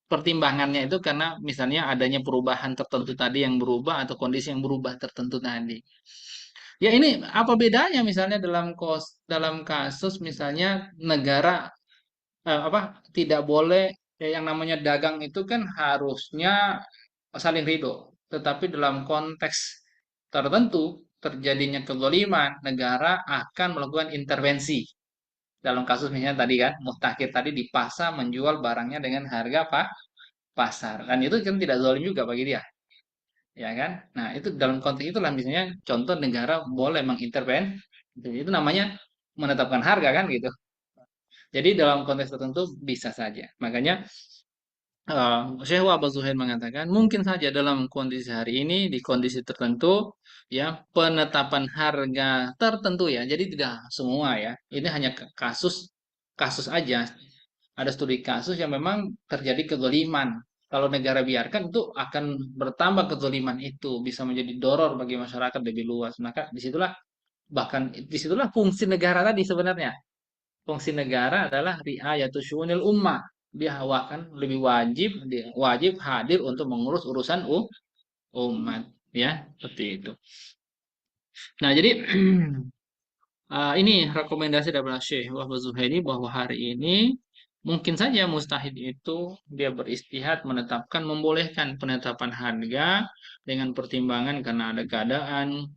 Pertimbangannya itu karena misalnya adanya perubahan tertentu tadi yang berubah atau kondisi yang berubah tertentu tadi. Ya ini apa bedanya misalnya dalam kasus misalnya negara apa tidak boleh yang namanya dagang itu kan harusnya saling ridho. Tetapi dalam konteks tertentu terjadinya kezaliman, negara akan melakukan intervensi. Dalam kasus misalnya tadi kan, Muhtakir tadi dipaksa menjual barangnya dengan harga pasar. Dan itu kan tidak zalim juga bagi dia, ya kan? Nah, itu dalam konteks itulah misalnya contoh negara boleh mengintervensi. Itu namanya menetapkan harga kan gitu. Jadi dalam konteks tertentu bisa saja. Makanya Syekh Wahbah Zuhair mengatakan mungkin saja dalam kondisi hari ini di kondisi tertentu ya penetapan harga tertentu ya. Jadi tidak semua ya. Ini hanya kasus kasus aja. Ada studi kasus yang memang terjadi kezaliman. Kalau negara biarkan itu akan bertambah kezaliman itu bisa menjadi doror bagi masyarakat lebih luas. Maka disitulah bahkan disitulah fungsi negara tadi sebenarnya. Fungsi negara adalah riayatus syu'unil ummah. Dia akan lebih wajib dia wajib hadir untuk mengurus urusan umat ya seperti itu. Nah, jadi ini rekomendasi dari Syekh Wahbah Zuhaili bahwa hari ini mungkin saja mustahid itu dia beristihad menetapkan membolehkan penetapan harga dengan pertimbangan karena ada keadaan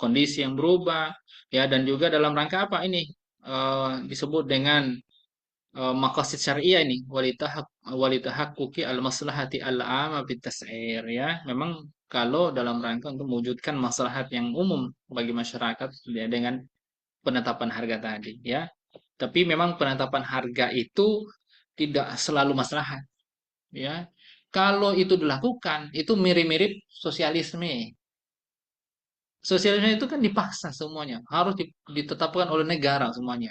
kondisi yang berubah ya dan juga dalam rangka apa ini disebut dengan maqasid syariah ini walitahaqquqi al-maslahati al-'amma bitas'ir ya. Memang kalau dalam rangka untuk mewujudkan maslahat yang umum bagi masyarakat ya, dengan penetapan harga tadi ya. Tapi memang penetapan harga itu tidak selalu maslahat ya. Kalau itu dilakukan itu mirip-mirip sosialisme. Sosialisme itu kan dipaksa semuanya, harus ditetapkan oleh negara semuanya.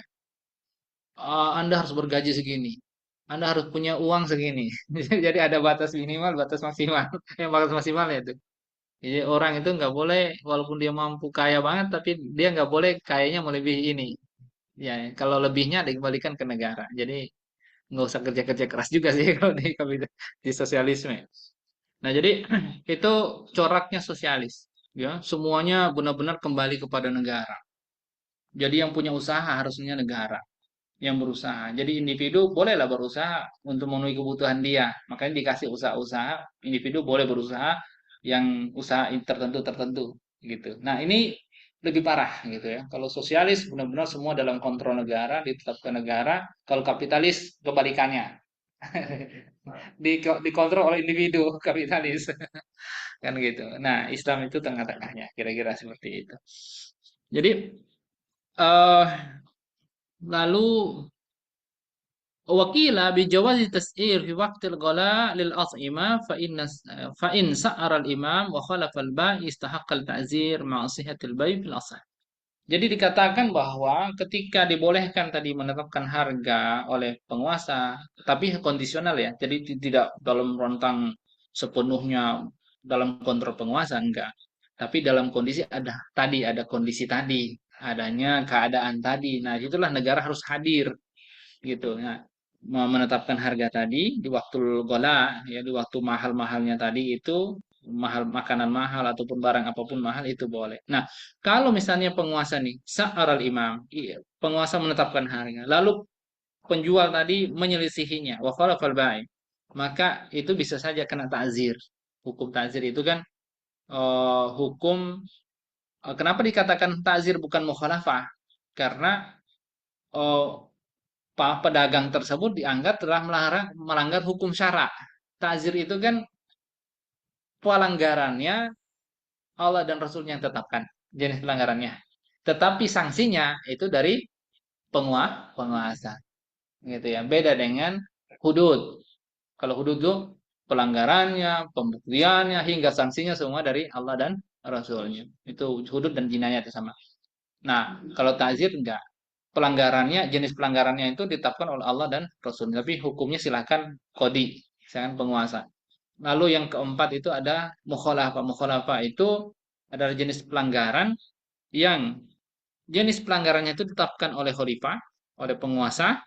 Anda harus bergaji segini. Anda harus punya uang segini. Jadi ada batas minimal, batas maksimal. Yang batas maksimal ya itu. Jadi orang itu nggak boleh, walaupun dia mampu kaya banget, tapi dia nggak boleh kayanya melebihi ini. Ya, kalau lebihnya dikembalikan ke negara. Jadi nggak usah kerja-kerja keras juga sih kalau di sosialisme. Nah, jadi itu coraknya sosialis. Ya, semuanya benar-benar kembali kepada negara. Jadi yang punya usaha harusnya negara yang berusaha. Jadi individu bolehlah berusaha untuk memenuhi kebutuhan dia. Makanya dikasih usaha-usaha, individu boleh berusaha yang usaha tertentu-tertentu gitu. Nah, ini lebih parah gitu ya. Kalau sosialis benar-benar semua dalam kontrol negara, ditetapkan negara. Kalau kapitalis kebalikannya. Dikontrol oleh individu kapitalis kan gitu. Nah, Islam itu tengah-tengahnya, kira-kira seperti itu. Jadi lalu وقيل بجواز التسعير في وقت الغلاء للأطعمة فإن سعر الإمام وخالف البائع استحق التعزير مع صحة البيع في الأصح. Jadi dikatakan bahwa ketika dibolehkan tadi menetapkan harga oleh penguasa, tapi kondisional ya. Jadi tidak dalam rentang sepenuhnya dalam kontrol penguasa enggak. Tapi dalam kondisi ada kondisi tadi, adanya keadaan tadi. Nah, itulah negara harus hadir gitu. Nah, menetapkan harga tadi di waktu gola ya di waktu mahal-mahalnya tadi itu mahal makanan mahal ataupun barang apapun mahal itu boleh. Nah, kalau misalnya penguasa nih sa'aral imam, iya, penguasa menetapkan harga, lalu penjual tadi menyelisihinya, wa khalafal bai, maka itu bisa saja kena ta'zir. Hukum ta'zir itu kan hukum. Kenapa dikatakan ta'zir bukan mukhalafah? Karena eh, pedagang tersebut dianggap telah melanggar hukum syara. Ta'zir itu kan pelanggarannya Allah dan Rasulnya yang tetapkan jenis pelanggarannya. Tetapi sanksinya itu dari penguasa, gitu ya. Beda dengan hudud. Kalau hudud itu pelanggarannya, pembuktiannya, hingga sanksinya semua dari Allah dan Rasulnya. Itu hudud dan jinayat sama. Nah, kalau ta'zir enggak. Pelanggarannya, jenis pelanggarannya itu ditetapkan oleh Allah dan Rasul. Tapi hukumnya silakan kodi, silakan penguasa. Lalu yang keempat itu ada mukhalafah. Mukhalafah itu adalah jenis pelanggaran yang jenis pelanggarannya itu ditetapkan oleh khalifah, oleh penguasa,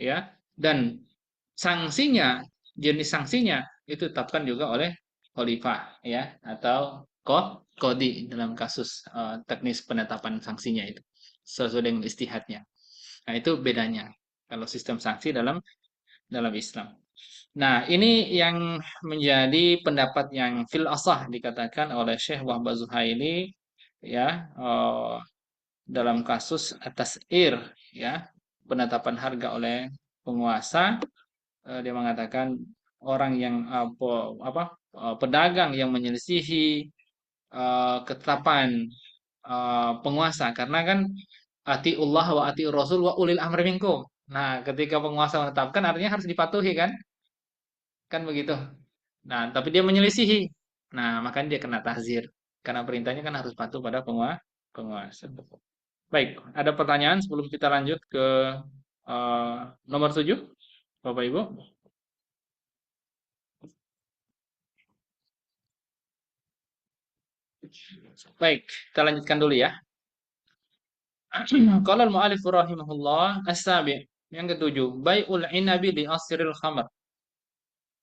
ya, dan sanksinya, jenis sanksinya itu ditetapkan juga oleh khalifah, ya, atau kodi dalam kasus teknis penetapan sanksinya itu sesuai dengan istihadnya. Nah, itu bedanya kalau sistem sanksi dalam dalam Islam. Nah, ini yang menjadi pendapat yang fil asah dikatakan oleh Syekh Wahbah Zuhaili, ya, dalam kasus atas ya, penetapan harga oleh penguasa. Dia mengatakan orang yang pedagang yang menyelisihi ketetapan penguasa, karena kan atiullah wa ati rasul wa ulil amri minkum. Nah, ketika penguasa menetapkan artinya harus dipatuhi kan? Kan begitu. Nah, tapi dia menyelisihi. Nah, makanya dia kena tahzir. Karena perintahnya kan harus patuh pada penguasa. Baik, ada pertanyaan sebelum kita lanjut ke eh, nomor 7, Bapak Ibu? Baik, kita lanjutkan dulu ya. Qala al-mu'allif rahimahullah as-sabi', yang ketujuh, bai'ul inabi li asril khamr.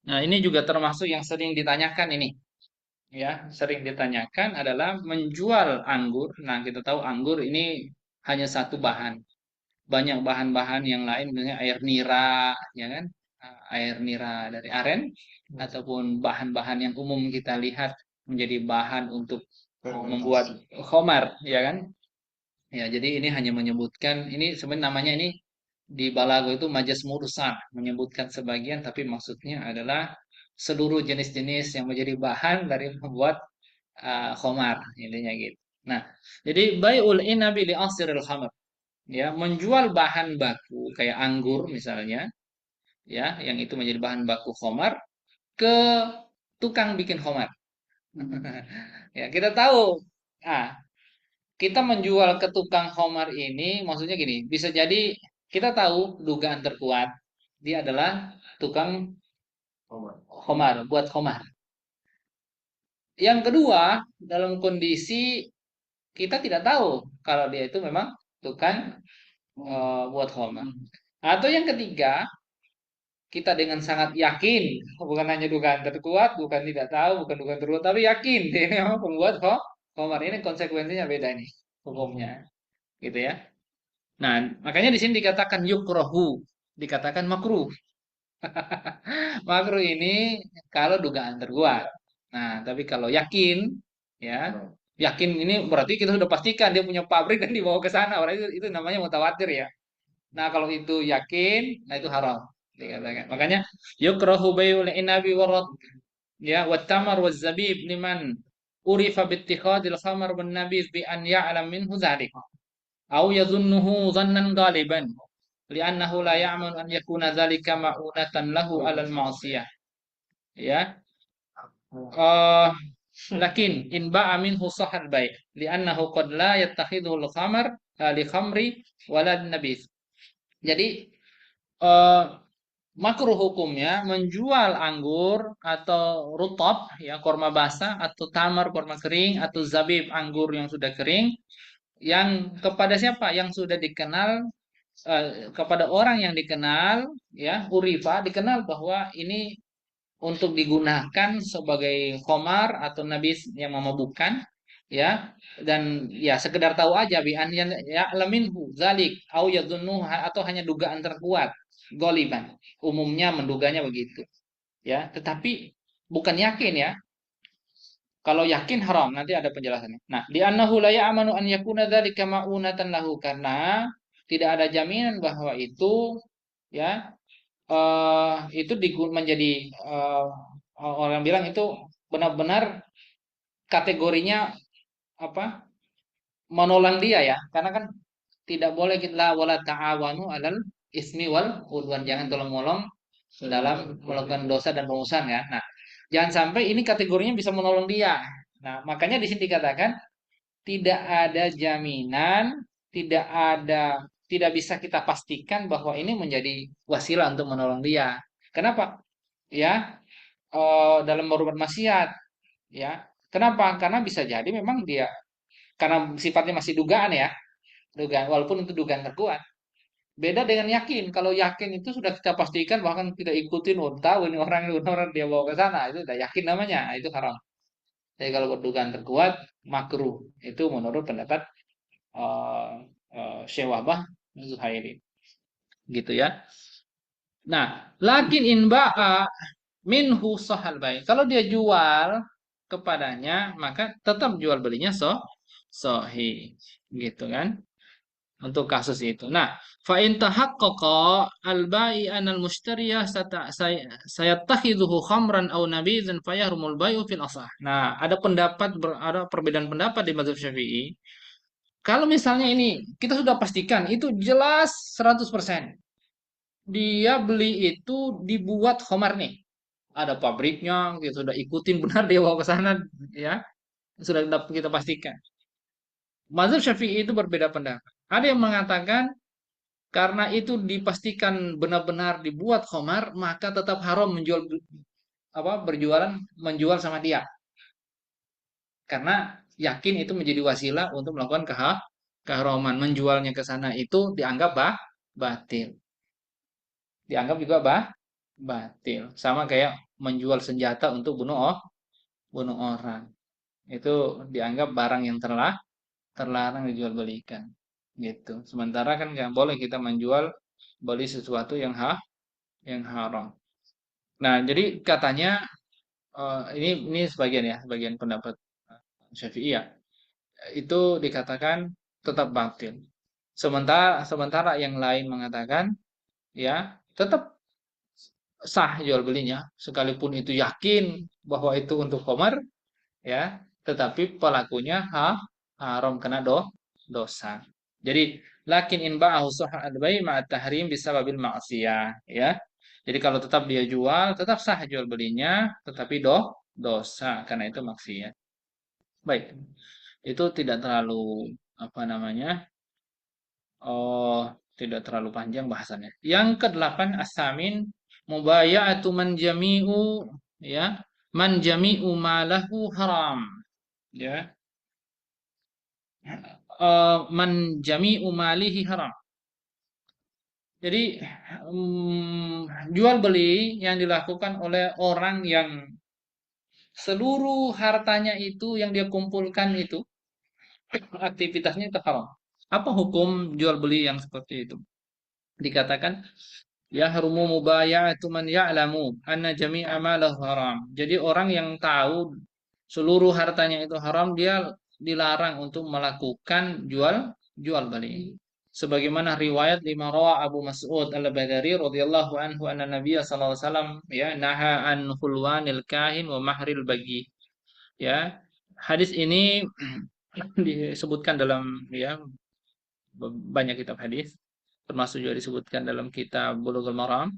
Nah, ini juga termasuk yang sering ditanyakan ini. Ya, sering ditanyakan adalah menjual anggur. Nah, kita tahu anggur ini hanya satu bahan. Banyak bahan-bahan yang lain, misalnya air nira, ya kan? Air nira dari aren, ataupun bahan-bahan yang umum kita lihat menjadi bahan untuk membuat khamar, ya kan? Ya, jadi ini hanya menyebutkan, ini sebenarnya namanya ini di Balago itu majas mursal, menyebutkan sebagian, tapi maksudnya adalah seluruh jenis-jenis yang menjadi bahan dari membuat khamar, intinya gitu. Nah, jadi bai'ul inabi li asril khamr, ya, menjual bahan baku kayak anggur misalnya, ya, yang itu menjadi bahan baku khamar ke tukang bikin khamar. Ya, kita tahu. Ah, kita menjual ke tukang khamar ini maksudnya gini, bisa jadi kita tahu dugaan terkuat dia adalah tukang khamar, buat khamar. Yang kedua, dalam kondisi kita tidak tahu kalau dia itu memang tukang buat khamar. Atau yang ketiga, kita dengan sangat yakin, bukan hanya dugaan terkuat, bukan tidak tahu, bukan dugaan terkuat, tapi yakin dia ini memang pembuat khamar. Ini konsekuensinya beda nih hukumnya, gitu ya. Nah, makanya di sini dikatakan yukrohu, dikatakan makruh. Makruh ini kalau dugaan terkuat. Nah, tapi kalau yakin, ya, yakin ini berarti kita sudah pastikan dia punya pabrik dan dibawa ke sana. Berarti itu namanya mutawatir ya. Nah, kalau itu yakin, nah itu haram. Dikatakan. Makanya yukrohu bayul inabi warad, ya, wattamar wazzabib liman urifa bittikhadil khamar wan nabiz bi an ya'lam minhu dzalik. Au yadhunnuhu dhannan ghaliban li'annahu la ya'man an yakuna dzalika ma'unatan lahu 'alal ma'siyah, ya. uh, lakin in ba'a minhu sahal bai' li'annahu qad la yattakhidhu al-khamar li khamri walad nabis. Jadi uh, makruh hukumnya menjual anggur atau rutab, ya, korma basah, atau tamar, korma kering, atau zabib, anggur yang sudah kering, yang kepada siapa yang sudah dikenal, kepada orang yang dikenal, ya, urifa, dikenal bahwa ini untuk digunakan sebagai khomar atau nabis yang memabukkan, ya, dan ya sekedar tahu aja bi an ya laminhu zalik au yadhunnu, atau hanya dugaan terkuat goliban, umumnya menduganya begitu, ya, tetapi bukan yakin, ya. Kalau yakin haram, nanti ada penjelasannya. Nah, di annahu la ya'manu an yakuna dzalika ma'unatan lahu, karena tidak ada jaminan bahwa itu ya itu menjadi orang bilang itu benar-benar kategorinya apa? Menolong dia ya. Karena kan tidak boleh kita wala ta'awanu alal ismi wal udwan, jangan tolong-menolong dalam melakukan dosa dan pengusahaan ya. Nah, jangan sampai ini kategorinya bisa menolong dia. Nah, makanya di sini dikatakan tidak ada jaminan, tidak bisa kita pastikan bahwa ini menjadi wasilah untuk menolong dia. Kenapa? Ya, dalam berbuat maksiat, ya. Kenapa? Karena bisa jadi memang dia karena sifatnya masih dugaan ya, dugaan walaupun itu dugaan terkuat. Beda dengan yakin. Kalau yakin itu sudah kita pastikan bahkan kita ikutin, oh tahu ini orang dia bawa ke sana, itu udah yakin namanya, itu haram. Jadi kalau berdugaan terkuat makruh. Itu menurut pendapat eh Syekh Wahbah Zuhairi. Gitu ya. Nah, lakin in ba'a minhu sahal baik. Kalau dia jual kepadanya, maka tetap jual belinya sahih. Gitu kan? Untuk kasus itu. Nah, fa in tahaqqaqa al-bai'an al-mustariyah sayattakhidhuhu khamran aw nabizan fayahrumul bai'u fil asah. Nah, ada perbedaan pendapat di mazhab Syafi'i. Kalau misalnya ini kita sudah pastikan itu jelas 100%. Dia beli itu dibuat khamar nih. Ada pabriknya, kita sudah ikutin benar dia bawa ke sana ya. Sudah kita pastikan. Mazhab Syafi'i itu berbeda pendapat. Ada yang mengatakan karena itu dipastikan benar-benar dibuat khamar, maka tetap haram berjualan menjual sama dia. Karena yakin itu menjadi wasilah untuk melakukan keharaman. Menjualnya ke sana itu dianggap batil. Dianggap juga batil. Sama kayak menjual senjata untuk bunuh orang. Itu dianggap barang yang terlarang dijual belikan. Gitu. Sementara kan nggak boleh kita beli sesuatu yang haram. Nah, jadi katanya ini sebagian pendapat Syafi'i ya. Itu dikatakan tetap batil. Sementara yang lain mengatakan ya tetap sah jual belinya sekalipun itu yakin bahwa itu untuk khamar ya, tetapi pelakunya haram kena dosa. Jadi lakin in ba'ahu sahha al-bai' ma'a tahrim bisababil ma'siyah ya. Jadi kalau tetap dia jual, tetap sah jual belinya, tetapi dosa karena itu maksiat. Baik. Itu tidak terlalu apa namanya? Oh, tidak terlalu panjang bahasannya. Yang kedelapan asamin mubaya'atu man jami'u ya, man jami'u malahu haram ya. Man jami'u malihi haram. Jadi jual beli yang dilakukan oleh orang yang seluruh hartanya itu yang dia kumpulkan itu aktivitasnya itu haram. Apa hukum jual beli yang seperti itu? Dikatakan yahrumu mubaya'atu man ya'lamu anna jami'a malahu haram. Jadi orang yang tahu seluruh hartanya itu haram, dia dilarang untuk melakukan jual beli. Sebagaimana riwayat lima rawa Abu Mas'ud Al-Badari radhiyallahu anhu anna Nabiya sallallahu alaihi wasallam ya naha an hulwanil kahin wa mahril bagi. Ya, hadis ini disebutkan dalam ya banyak kitab hadis, termasuk juga disebutkan dalam kitab Bulughul Maram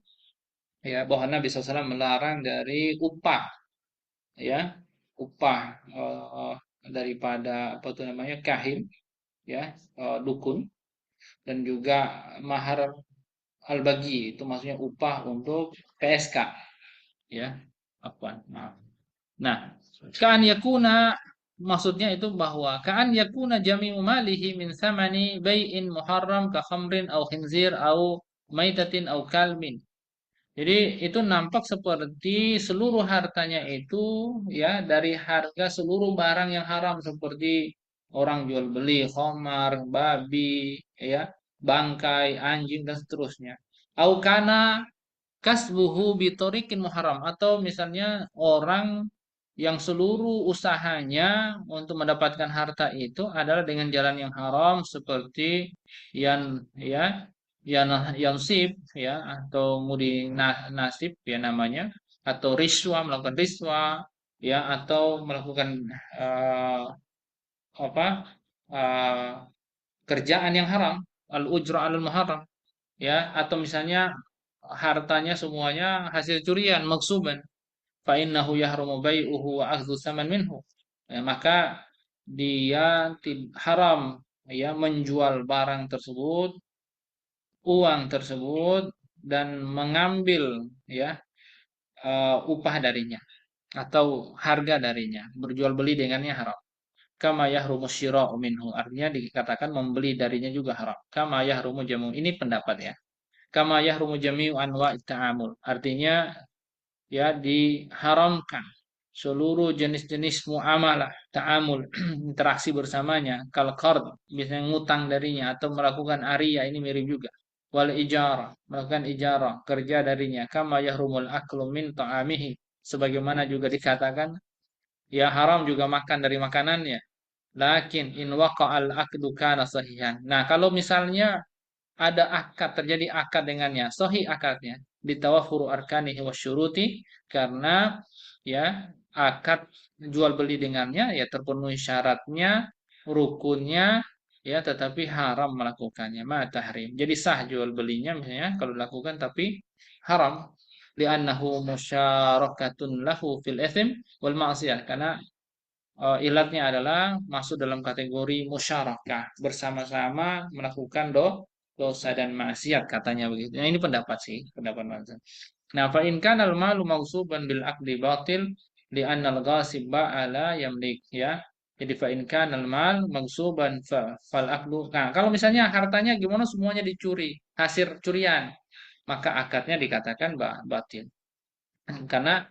ya bahwa Nabi SAW melarang dari upah ya upah daripada apa itu namanya kahin ya dukun, dan juga mahar al-bagi itu maksudnya upah untuk PSK ya apa maaf. Nah, kan yakuna maksudnya itu bahwa kan yakuna jami'u malihi min samani bai'in muharram ka khamrin au khinzir au maitatin au kalmin. Jadi itu nampak seperti seluruh hartanya itu ya dari harga seluruh barang yang haram seperti orang jual beli khamar, babi, ya, bangkai, anjing dan seterusnya. Au kana kasbuhu bitorikin muharram, atau misalnya orang yang seluruh usahanya untuk mendapatkan harta itu adalah dengan jalan yang haram seperti yang ya yansib ya atau mudi nasib ya namanya atau riswa melakukan riswa ya atau melakukan eh, apa eh, kerjaan yang haram al ujra al muharram ya atau misalnya hartanya semuanya hasil curian maksuban fa innahu yahrumu bai'uhu wa akhdhu saman minhu. Ya, maka dia haram ya menjual barang tersebut, uang tersebut dan mengambil ya upah darinya atau harga darinya. Berjual beli dengannya haram. Kama yahrumu syira'u minhu. Artinya dikatakan membeli darinya juga haram. Kama yahrumu jamu. Ini pendapat ya. Kama yahrumu jami'u anwa'it ta'amul. Artinya ya diharamkan seluruh jenis-jenis muamalah, ta'amul, interaksi bersamanya, kal qard, biasanya ngutang darinya atau melakukan ariyah ini mirip juga. Wal ijarah, melakukan ijarah, kerja darinya, kama yahrumul aklu min ta'amihi, sebagaimana juga dikatakan ya haram juga makan dari makanannya. Lakin in waqa'al aqdu kana sahihan. Nah, kalau misalnya ada akad terjadi akad dengannya sahih akadnya ditawafuru arkanihi wasyuruti karena ya akad jual beli dengannya ya terpenuhi syaratnya rukunnya ya tetapi haram melakukannya ma tahrim jadi sah jual belinya misalnya kalau dilakukan tapi haram li'annahu musyarakatun lahu fil ithim wal ma'siyah karena ilatnya adalah masuk dalam kategori musyarakah bersama-sama melakukan dosa dan maksiat katanya begitu. Nah, ini pendapat sih, pendapat mazhab. Nah, fa in kana al malu mausuban bil aqdi batil li anna al ghasib ba'ala yamlik ya. Jadi fa in kana al mal mausuban fal aqdu. Nah, kalau misalnya hartanya gimana semuanya dicuri, hasil curian, maka akadnya dikatakan batil. Karena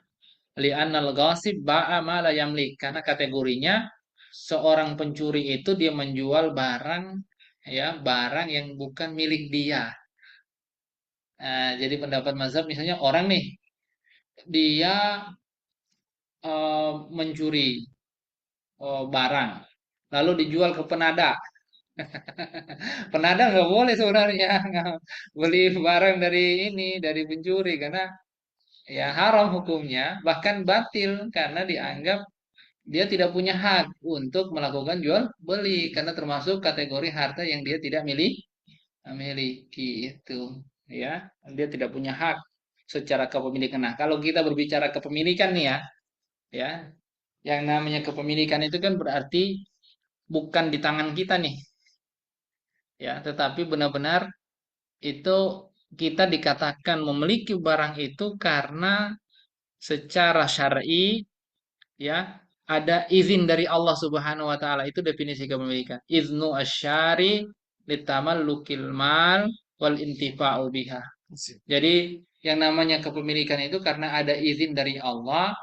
li'annal ghasib ba'a ma la yamlik karena kategorinya seorang pencuri itu dia menjual barang ya barang yang bukan milik dia. Jadi pendapat mazhab misalnya orang nih dia mencuri barang lalu dijual ke penada. Penada nggak boleh sebenarnya beli barang dari ini dari pencuri karena ya haram hukumnya bahkan batil karena dianggap dia tidak punya hak untuk melakukan jual beli karena termasuk kategori harta yang dia tidak miliki itu ya dia tidak punya hak secara kepemilikan. Nah kalau kita berbicara kepemilikan nih ya yang namanya kepemilikan itu kan berarti bukan di tangan kita nih ya tetapi benar-benar itu kita dikatakan memiliki barang itu karena secara syar'i ya ada izin dari Allah Subhanahu wa taala itu definisi kepemilikan iznu asyari litamallukil mal wal intifa'u biha jadi yang namanya kepemilikan itu karena ada izin dari Allah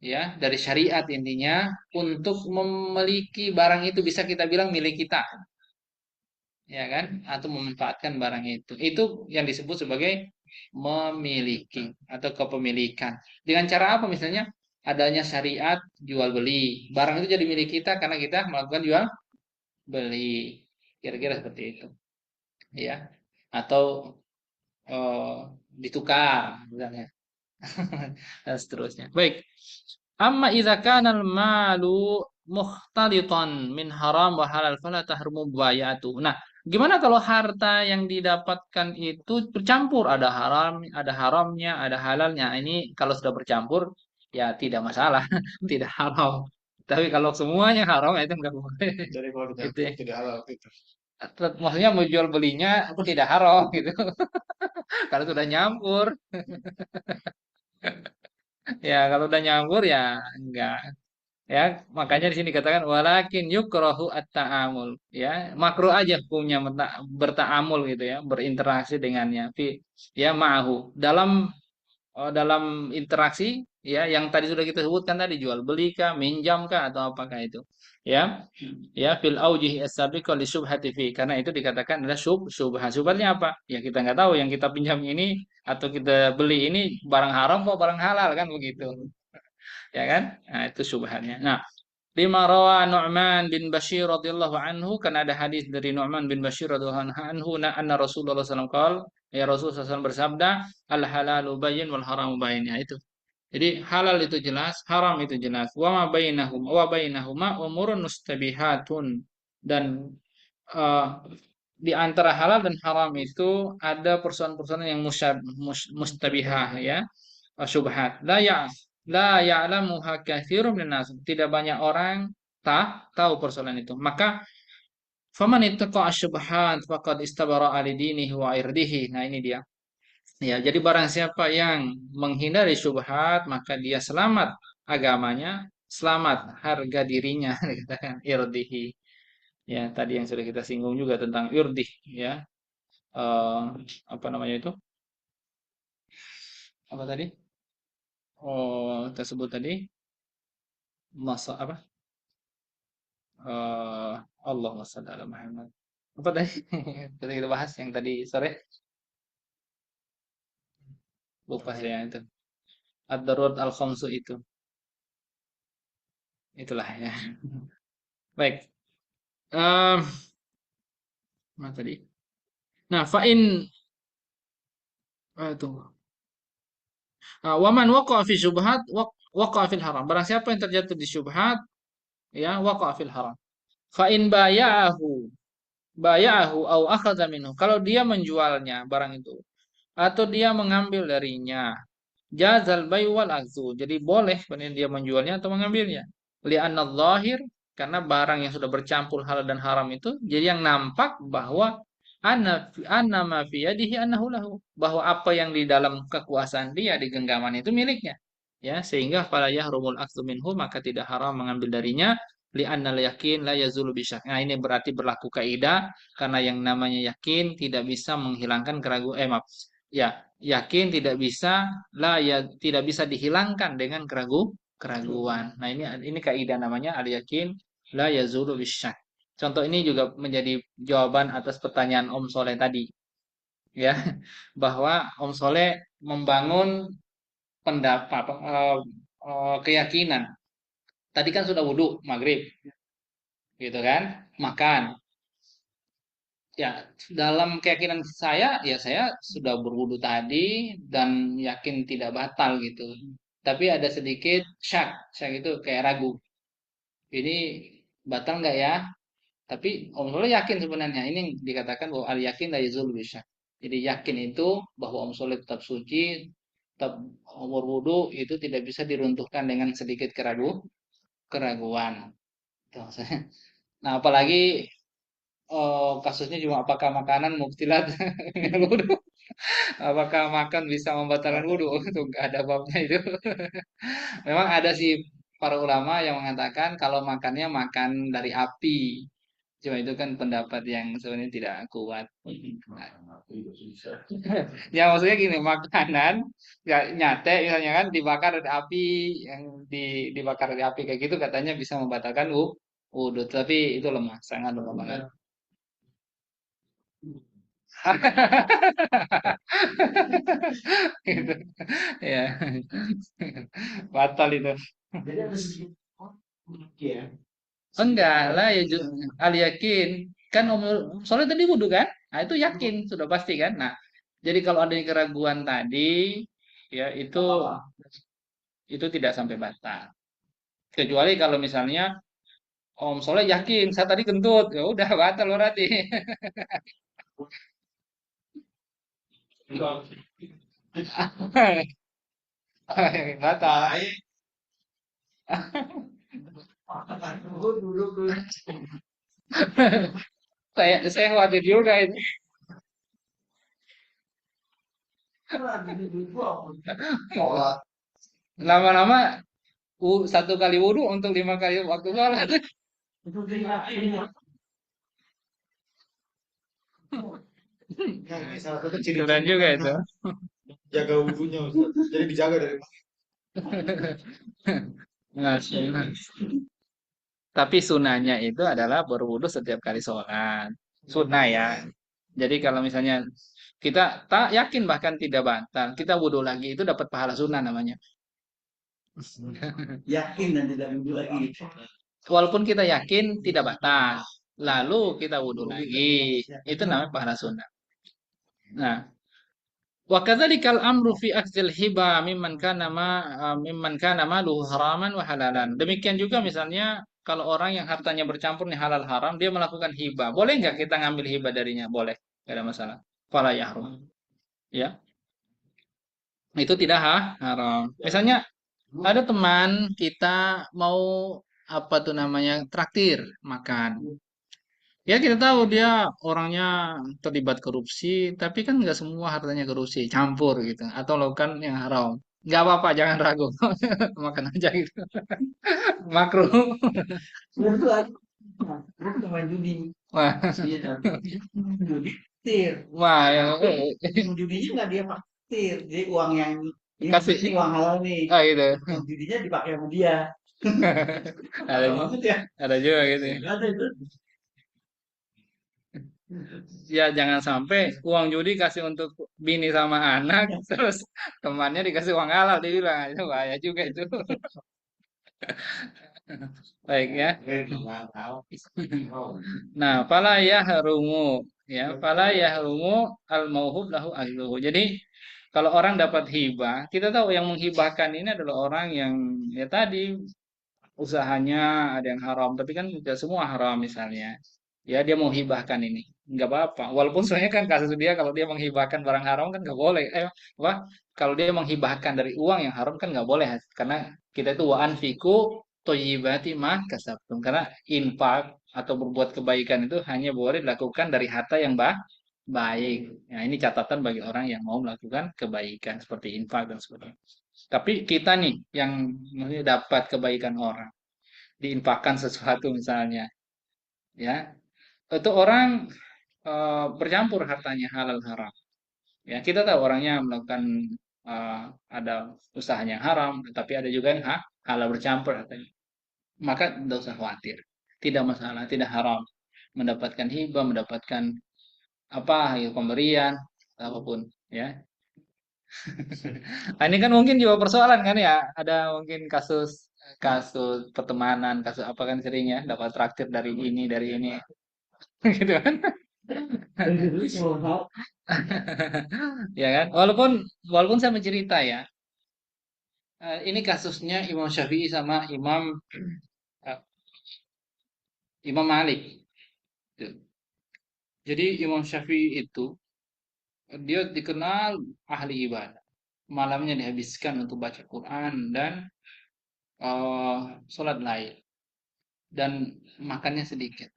ya dari syariat intinya untuk memiliki barang itu bisa kita bilang milik kita ya kan atau memanfaatkan barang itu yang disebut sebagai memiliki atau kepemilikan dengan cara apa misalnya adanya syariat jual beli barang itu jadi milik kita karena kita melakukan jual beli kira-kira seperti itu ya atau ditukar misalnya dan seterusnya baik amma idza kana al malu mukhtalitan min haram wa halal fala tahrumu bayatu. Nah, gimana kalau harta yang didapatkan itu bercampur ada haram, ada haramnya, ada halalnya. Ini kalau sudah bercampur ya tidak masalah, tidak haram. Tapi kalau semuanya haram itu enggak boleh. Jadi kalau Itu dicampur ya. tidak halal gitu. Maksudnya mau jual belinya tidak haram gitu. Kalau sudah nyampur, ya kalau udah nyampur ya enggak. Ya makanya di sini dikatakan walakin yukrahu at-ta'amul ya makruh aja hukumnya bertaamul gitu ya berinteraksi dengannya ya ma'ahu dalam interaksi ya yang tadi sudah kita sebutkan tadi jual beli kah minjam kah atau apakah itu ya ya fil aujihi as-sabiqa li syubhati fi karena itu dikatakan adalah syubhat syubhatnya apa ya kita nggak tahu yang kita pinjam ini atau kita beli ini barang haram kok barang halal kan begitu Ya kan? Nah, itu syubhatnya. Nah, lima rawa Nu'man bin Bashir radhiyallahu anhu, karena ada hadis dari Nu'man bin Bashir radhiyallahu anhu anna Rasulullah SAW ya Rasulullah SAW bersabda, al halalu bayyin wal haramu bayyin. Ya itu. Jadi halal itu jelas, haram itu jelas. Wa bainahuma umurun mustabihatun, dan eh, di antara halal dan haram itu ada persoalan-persoalan yang mustabihah, ya, syubhat. La ya'lamuha katsirun minnas. Tidak banyak orang tahu persoalan itu. Maka faman ittaqa asyubhat faqad istabara'a lidinihi wa irdihi. Nah, ini dia. Ya, jadi barang siapa yang menghindari syubhat, maka dia selamat agamanya, selamat harga dirinya, dikatakan irdihi. Ya, tadi yang sudah kita singgung juga tentang irdih, ya. Eh, apa namanya itu? Apa tadi? Oh, tersebut tadi masa apa? Eh, Allahumma shalli ala Muhammad. Apa tadi? Tadi kita bahas yang tadi sore, lupa saya itu. Ad-darurat al-khamsu itu. Itulah ya. Baik. Em, mana tadi? Nah, tunggu. Waman waqa'a fi syubhat waqa'a fil haram. Barang siapa yang terjatuh di syubhat, ya, waqa'a fil haram. Fa in baya'ahu au akhadha minhu. Kalau dia menjualnya barang itu atau dia mengambil darinya, jazal bai wal akzu. Jadi boleh sebenarnya dia menjualnya atau mengambilnya. Li'anna zahir, karena barang yang sudah bercampur halal dan haram itu, jadi yang nampak bahwa anna ma fi yadihi annahu lahu, bahwa apa yang di dalam kekuasaan dia di genggaman itu miliknya. Ya, sehingga fala yahrumul akhdhu minhu, maka tidak haram mengambil darinya, li'anna yakin la yazulu bisyak. Nah, ini berarti berlaku kaidah, karena yang namanya yakin tidak bisa menghilangkan keraguan, maaf. Ya, yakin tidak bisa, ya tidak bisa dihilangkan dengan keraguan. Nah, ini kaidah namanya al yakin la yazulu bisyak. Contoh ini juga menjadi jawaban atas pertanyaan Om Soleh tadi, ya, bahwa Om Soleh membangun pendapat, keyakinan. Tadi kan sudah wudhu maghrib, gitu kan, makan. Ya, dalam keyakinan saya, ya saya sudah berwudhu tadi dan yakin tidak batal gitu. Tapi ada sedikit syak itu kayak ragu. Ini batal nggak ya? Tapi Om Soleh yakin sebenarnya. Ini dikatakan bahwa al yakin la yazul bisyak. Jadi yakin itu bahwa Om Soleh tetap suci, tetap berwudu, itu tidak bisa diruntuhkan dengan sedikit keraguan. Tuh, nah, apalagi kasusnya cuma apakah makanan muktilat wudu, apakah makan bisa membatalkan wudu, itu nggak ada babnya itu. Memang ada sih para ulama yang mengatakan kalau makannya makan dari api. Cuma itu kan pendapat yang sebenarnya tidak kuat. Ya, maksudnya gini, makanan ya nyate misalnya kan dibakar dari api, yang dibakar dari api kayak gitu katanya bisa membatalkan wudhu, tapi itu lemah, sangat lemah banget. Gitu. Ya, batal itu. Jadi ada sedikit ya. Enggak lah ya, al yakin kan soalnya tadi wudhu kan, nah itu yakin sudah pasti kan. Nah, jadi kalau ada keraguan tadi, ya itu tidak sampai batal. Kecuali kalau misalnya Om Soleh yakin saya tadi kentut, ya udah batal berarti. Batal. Saya khawatir juga itu. Lama-lama satu kali wudhu untuk 5 kali waktu sholat. Nah, salah satu ciri Keren juga itu. jaga wudhunya Ustaz. Jadi dijaga dari Nah, tapi sunahnya itu adalah berwudhu setiap kali sholat. Sunnah ya. Jadi kalau misalnya kita tak yakin bahkan tidak batal, kita wudhu lagi itu dapat pahala sunnah namanya. Yakin dan tidak wudhu lagi. Walaupun kita yakin tidak batal, lalu kita wudhu lagi, itu namanya pahala sunnah. Nah, wa kadzalikal amru fi akhdhil hiba mimman kana maluhu haraman wa halalan. Demikian juga misalnya kalau orang yang hartanya bercampur nih halal haram, dia melakukan hibah. Boleh nggak kita ngambil hibah darinya? Boleh, nggak ada masalah. Fala yahrum. Ya, itu tidak haram. Misalnya ada teman kita mau apa tuh namanya traktir makan. Ya kita tahu dia orangnya terlibat korupsi, tapi kan nggak semua hartanya korupsi, campur gitu, atau lakukan yang haram. Nggak apa-apa, jangan ragu, makan aja gitu. Makruh. Itu aku teman judi. Wah, Iya, judi. Tir. wah, ya, Judinya nggak dia paktir, jadi uang yang ini kasih, ini uang halal nih. ah gitu. Yang judinya dipakai sama dia. Ada, Banget ya. ada juga gitu. Ada itu. Ya jangan sampai uang judi kasih untuk bini sama anak, terus temannya dikasih uang halal, dia bilang, itu bahaya juga itu. Baik ya. Nah, fala yahrumu ya, fala yahrumu al mauhub lahu ahluhu. Jadi kalau orang dapat hibah, kita tahu yang menghibahkan ini adalah orang yang ya tadi usahanya ada yang haram, tapi kan tidak semua haram misalnya. Ya dia mau hibahkan ini, nggak apa-apa. Walaupun sebenarnya kan kasus dia kalau dia menghibahkan barang haram kan nggak boleh. Apa? Kalau dia menghibahkan dari uang yang haram kan nggak boleh, karena kita itu wa anfiku thayyibati mah kasabtum. Karena infak atau berbuat kebaikan itu hanya boleh dilakukan dari harta yang baik. Nah, ini catatan bagi orang yang mau melakukan kebaikan seperti infak dan sebagainya. Tapi kita nih yang maksudnya dapat kebaikan orang, diinfakkan sesuatu misalnya, ya itu orang bercampur hartanya halal haram. Ya kita tahu orangnya melakukan eh, ada usahanya haram, tapi ada juga yang halal bercampur hartanya. Maka tidak usah khawatir, tidak masalah, tidak haram mendapatkan hibah, mendapatkan apa ya, pemberian apapun, ya. Nah, ini kan mungkin juga persoalan kan ya, ada mungkin kasus kasus pertemanan, kasus apa kan seringnya dapat traktir dari ini, gitu kan. Ya kan? Walaupun walaupun saya mencerita ya, ini kasusnya Imam Syafi'i sama eh, Imam Malik. Tuh. Jadi Imam Syafi'i itu dia dikenal ahli ibadah. Malamnya dihabiskan untuk baca Quran dan sholat lain dan makannya sedikit.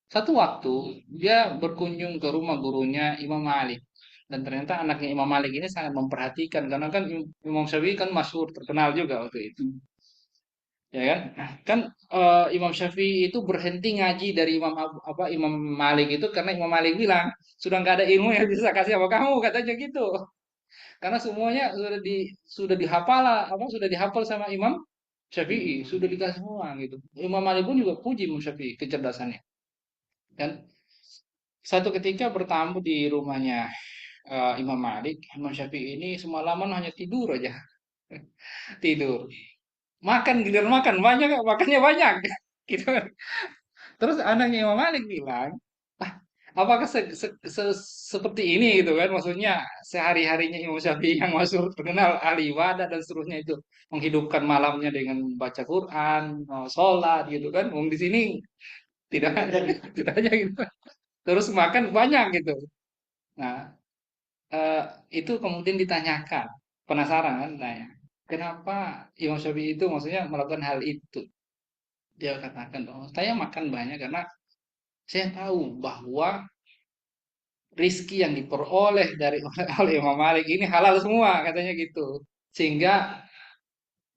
Satu waktu dia berkunjung ke rumah gurunya Imam Malik dan ternyata anaknya Imam Malik ini sangat memperhatikan karena kan Imam Syafi'i kan masyhur terkenal juga waktu itu. Ya kan? Nah, kan Imam Syafi'i itu berhenti ngaji dari Imam Malik itu karena Imam Malik bilang sudah nggak ada ilmu yang bisa kasih apa kamu katanya gitu. Karena semuanya sudah dihafal sudah dihafal sama Imam Syafi'i, sudah dikasih semua gitu. Imam Malik pun juga puji Imam Syafi'i kecerdasannya. Dan satu ketika bertamu di rumahnya Imam Malik, Imam Syafi'i ini semalaman hanya tidur aja, tidur. Makan giliran makan banyak, makannya banyak, gitu kan. Terus anaknya Imam Malik bilang, ah, apakah seperti ini gitu kan? Maksudnya sehari-harinya Imam Syafi'i yang masuk terkenal ahli ibadah dan seterusnya itu menghidupkan malamnya dengan baca Quran, sholat gitu kan? Wong di sini tidak tidak aja gitu. Terus makan banyak gitu. Nah, eh, itu kemudian ditanyakan, penasaran kan? Tanya, kenapa Imam Syafi'i itu maksudnya melakukan hal itu? Dia katakan bahwa saya makan banyak karena saya tahu bahwa rizki yang diperoleh dari oleh Imam Malik ini halal semua katanya gitu. Sehingga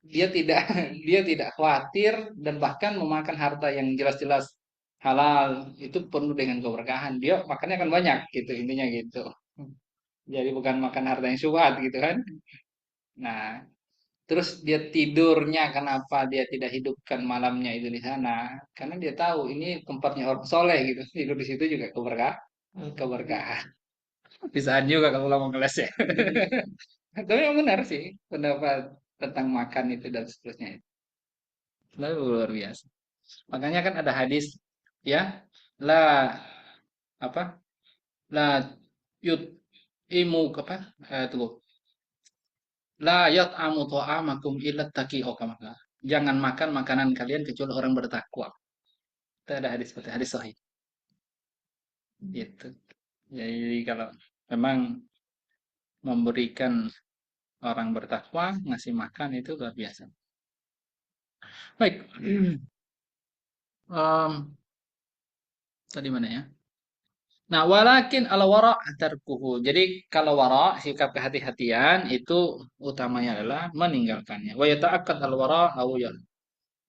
dia tidak dia tidak khawatir dan bahkan memakan harta yang jelas-jelas halal itu penuh dengan keberkahan. Dia makannya akan banyak gitu intinya gitu. Jadi bukan makan harta yang syubhat gitu kan. Nah, terus dia tidurnya kenapa dia tidak hidupkan malamnya itu di sana? Karena dia tahu ini tempatnya orang soleh gitu. Tidur di situ juga keberkahan. Bisaan juga kalau lama ngeles ya. Tapi yang benar sih pendapat tentang makan itu dan seterusnya. Lalu luar biasa. Makanya kan ada hadis ya, la apa? La yut imu apa? Tunggu. La yat'amu ta'amakum illa taqi'u kama qala. Jangan makan makanan kalian kecuali orang bertakwa. Itu ada hadis seperti hadis sahih. Gitu. Jadi kalau memang memberikan orang bertakwa ngasih makan itu luar biasa. Baik. Tadi mana ya? Nah, walakin al wara' tarkuhu. Jadi kalau wara' sikap kehati-hatian itu utamanya adalah meninggalkannya. Wa yata'akkad al wara' aw ya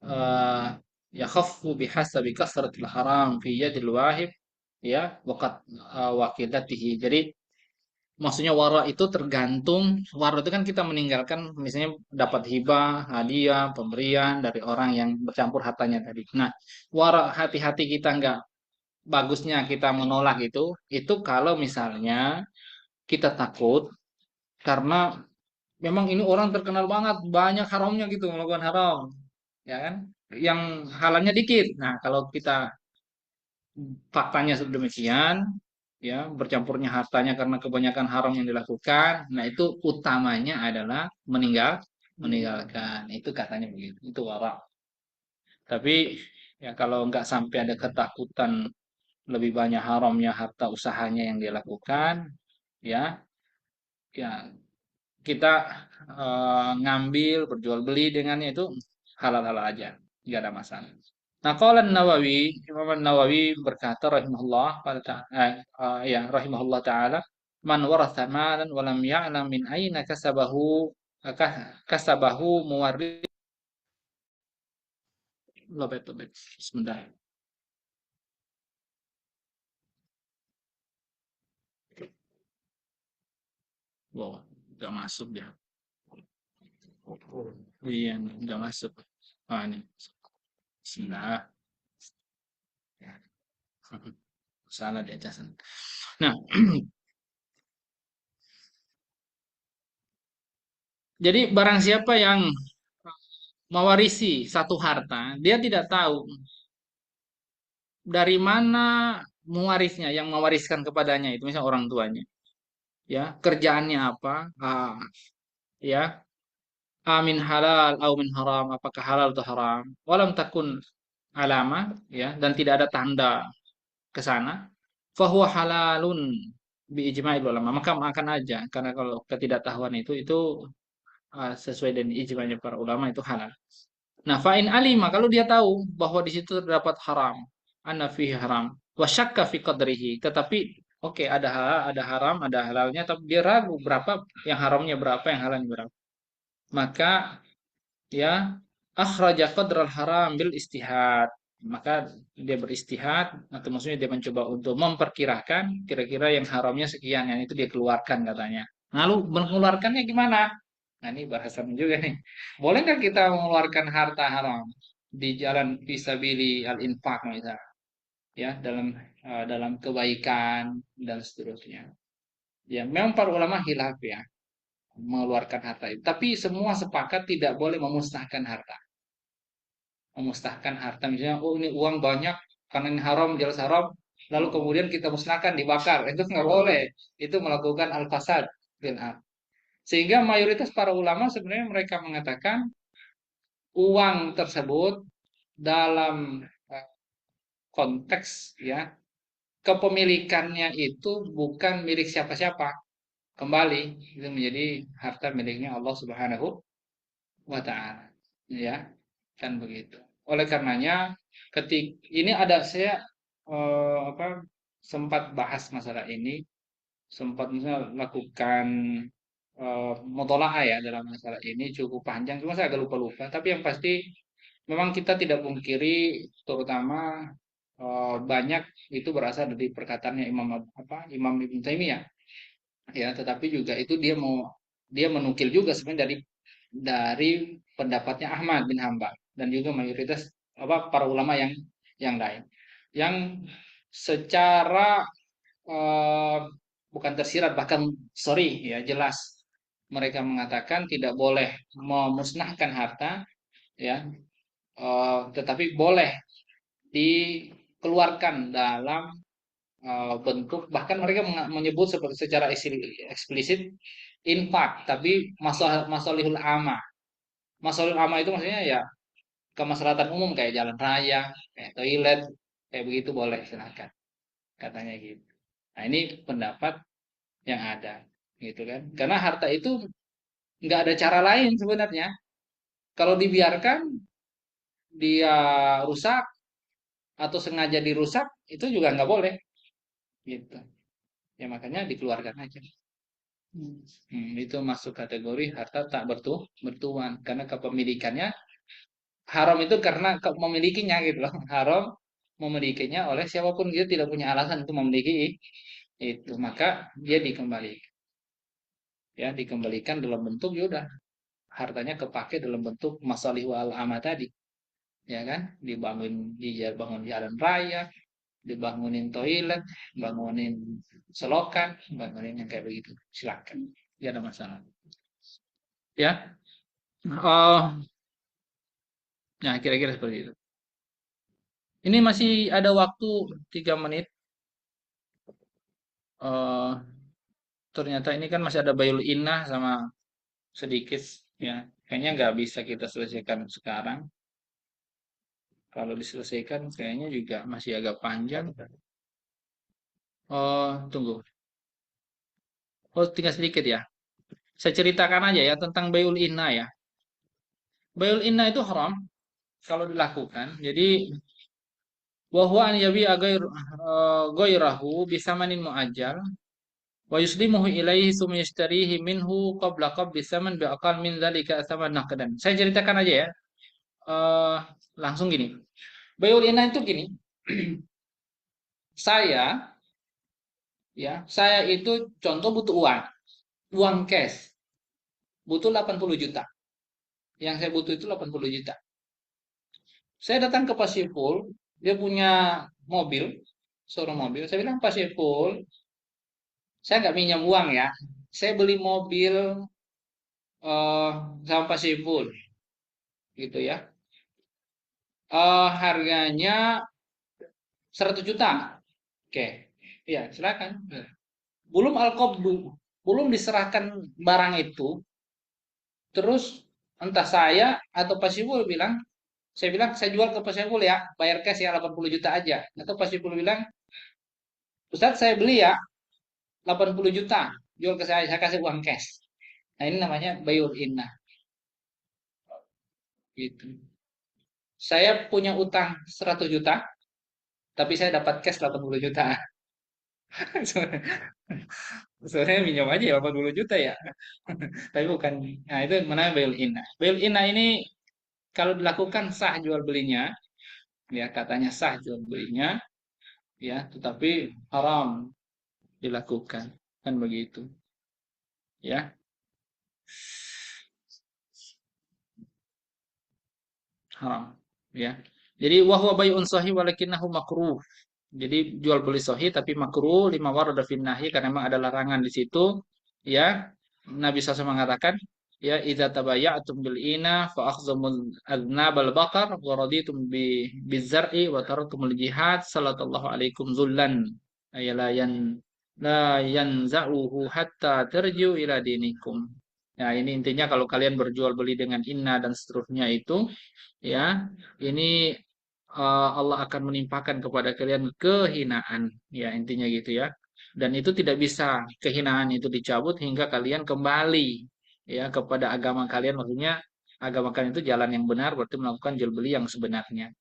eh, yakhaffu bihasabi kasratil haram fi yadil wahib ya waqad waqidatihi. Jadi maksudnya wara itu tergantung, wara itu kan kita meninggalkan misalnya dapat hibah, hadiah, pemberian dari orang yang bercampur hartanya tadi. Nah, wara hati-hati kita nggak bagusnya kita menolak itu kalau misalnya kita takut karena memang ini orang terkenal banget, banyak haramnya gitu, melakukan haram, ya kan? Yang halalnya dikit. Nah, kalau kita faktanya demikian, ya bercampurnya hartanya karena kebanyakan haram yang dilakukan, nah itu utamanya adalah meninggalkan. Itu katanya begitu. Itu wara. Tapi ya kalau nggak sampai ada ketakutan lebih banyak haramnya harta usahanya yang dia lakukan, ya, ya kita ngambil berjual beli dengannya itu halal-halal aja, nggak ada masalah. Nah, qala Nawawi, Imam Nawawi berkata rahimahullah pada ya rahimahullah taala, man waratha malan wa lam ya'lam min aina kasabahu muwarrid lobet lobet. Sebentar. Wow, nggak masuk dia. Iya, nggak masuk. Ah, ini. Bismillah. Salah di atas. Nah, jadi barang siapa yang mewarisi satu harta, dia tidak tahu dari mana mewarisnya, yang mewariskan kepadanya itu misalnya orang tuanya, ya, kerjaannya apa, ya, amin halal atau min haram, apakah halal atau haram, walam takun alama, ya, dan tidak ada tanda ke sana, fahuwa halalun bi ijma'il ulama, maka makan aja karena kalau ketidaktahuan itu sesuai dengan ijma'nya para ulama itu halal. Nah, fa'in alima kalau dia tahu bahwa di situ terdapat haram, anna fihi haram, wa syakka fi qadrihi, tetapi oke ada haram, ada halalnya, tapi dia ragu berapa yang haramnya berapa, yang halalnya berapa. Maka ya akhraja qadral haram bil istihad. Maka dia beristihad atau maksudnya dia mencoba untuk memperkirakan kira-kira yang haramnya sekian, yang itu dia keluarkan katanya. Lalu mengeluarkannya gimana? Nah, ini bahasan juga nih. Boleh nggak kita mengeluarkan harta haram di jalan fisabili al-infaq misalnya, ya dalam kebaikan dan seterusnya. Ya, memang para ulama hilaf ya mengeluarkan harta itu. Tapi semua sepakat tidak boleh memusnahkan harta. Memusnahkan harta misalnya, oh ini uang banyak karena ini haram, jelas haram, lalu kemudian kita musnahkan, dibakar. Itu nggak boleh. Itu melakukan al-fasad fil ard. Sehingga mayoritas para ulama sebenarnya mereka mengatakan uang tersebut dalam eh, konteks ya kepemilikannya itu bukan milik siapa-siapa. Kembali itu menjadi harta miliknya Allah Subhanahu wa taala. Ya, kan begitu. Oleh karenanya ketik ini ada saya apa sempat bahas masalah ini, sempat misalnya lakukan mutolaah ya dalam masalah ini cukup panjang, cuma saya agak lupa-lupa. Tapi yang pasti memang kita tidak pungkiri, terutama banyak itu berasal dari perkataannya Imam Ibn Taimiyah, ya. Tetapi juga itu dia menukil juga sebenarnya dari pendapatnya Ahmad bin Hambal dan juga mayoritas para ulama yang lain, yang secara eh, bukan tersirat bahkan sorry ya jelas mereka mengatakan tidak boleh memusnahkan harta, ya, tetapi boleh dikeluarkan dalam bentuk, bahkan mereka menyebut secara eksplisit infak, tapi masalihul ama. Masalihul ama itu maksudnya ya kemaslahatan umum kayak jalan raya, kayak toilet, kayak begitu boleh silakan, katanya gitu. Nah, ini pendapat yang ada, gitu kan? Karena harta itu nggak ada cara lain sebenarnya. Kalau dibiarkan dia rusak atau sengaja dirusak itu juga nggak boleh, gitu. Ya makanya dikeluarkan aja. Itu masuk kategori harta tak bertuan karena kepemilikannya haram itu karena memilikinya gitu loh. Haram memilikinya oleh siapapun, dia tidak punya alasan untuk memiliki itu, maka dia dikembalikan. Ya, dikembalikan dalam bentuk ya udah hartanya kepake dalam bentuk masalih wal ama tadi. Ya kan? Dibangun jalan raya, dibangunin toilet, bangunin selokan, bangunin yang kayak begitu. Silakan. Tidak ada masalah. Ya. Oh, nah kira-kira seperti itu. Ini masih ada waktu 3 menit. eh Ternyata ini kan masih ada bayul innah sama sedikit, ya. Kayaknya nggak bisa kita selesaikan sekarang. Kalau diselesaikan kayaknya juga masih agak panjang. Oh, tunggu. Oh, tinggal sedikit ya. Saya ceritakan aja ya tentang bayul innah ya. Bayul innah itu haram kalau dilakukan. Jadi wahwa an yabi ghairahu bisamanin muajjal wa yuslimuhu ilaihi summa yashtarihi minhu qabla qabdi saman bi aqal min dzalika tsaman naqdan. Saya ceritakan aja ya. Eh Langsung gini. Bayul innah itu gini. Saya saya itu contoh butuh uang, uang cash. Butuh 80 juta. Yang saya butuh itu 80 juta. Saya datang ke Pak Sipul, dia punya mobil, showroom mobil. Saya bilang, Pak Sipul, saya nggak minjam uang ya. Saya beli mobil eh sama Pak Sipul, gitu ya. Harganya 100 juta. Oke, ya silakan. Belum alqabdu, belum diserahkan barang itu, terus entah saya atau Pak Sipul bilang, saya bilang saya jual ke Pak Sipul ya, bayar cash ya 80 juta aja. Atau Pak Sipul bilang, Ustadz saya beli ya 80 juta, jual ke saya kasih uang cash. Nah ini namanya bayul innah. Gitu. Saya punya utang 100 juta, tapi saya dapat cash 80 juta. Sebenarnya minjam aja ya 80 juta ya. Tapi bukan. Nah itu namanya bayul innah. Bayul innah ini kalau dilakukan sah jual belinya, ya katanya sah jual belinya, ya tetapi haram dilakukan, kan begitu, ya. Haram, ya. Jadi wahwa bai'un sahih walakinnahu makruh. Jadi jual beli sahih tapi makruh lima warada fin nahi karena memang ada larangan di situ, ya. Nabi SAW mengatakan, ya idza tabaya'tum bil ina fa akhzamul adnabal baqar wa raditum bizar'i wa taraktumul jihad sallallahu alaikum zullan ayala yan la yanza'uhu hatta terju ila dinikum. Ya, ini intinya kalau kalian berjual beli dengan inna dan seterusnya itu, ya ini Allah akan menimpakan kepada kalian kehinaan, ya intinya gitu ya, dan itu tidak bisa kehinaan itu dicabut hingga kalian kembali ya kepada agama kalian, maksudnya agama kalian itu jalan yang benar, berarti melakukan jual beli yang sebenarnya.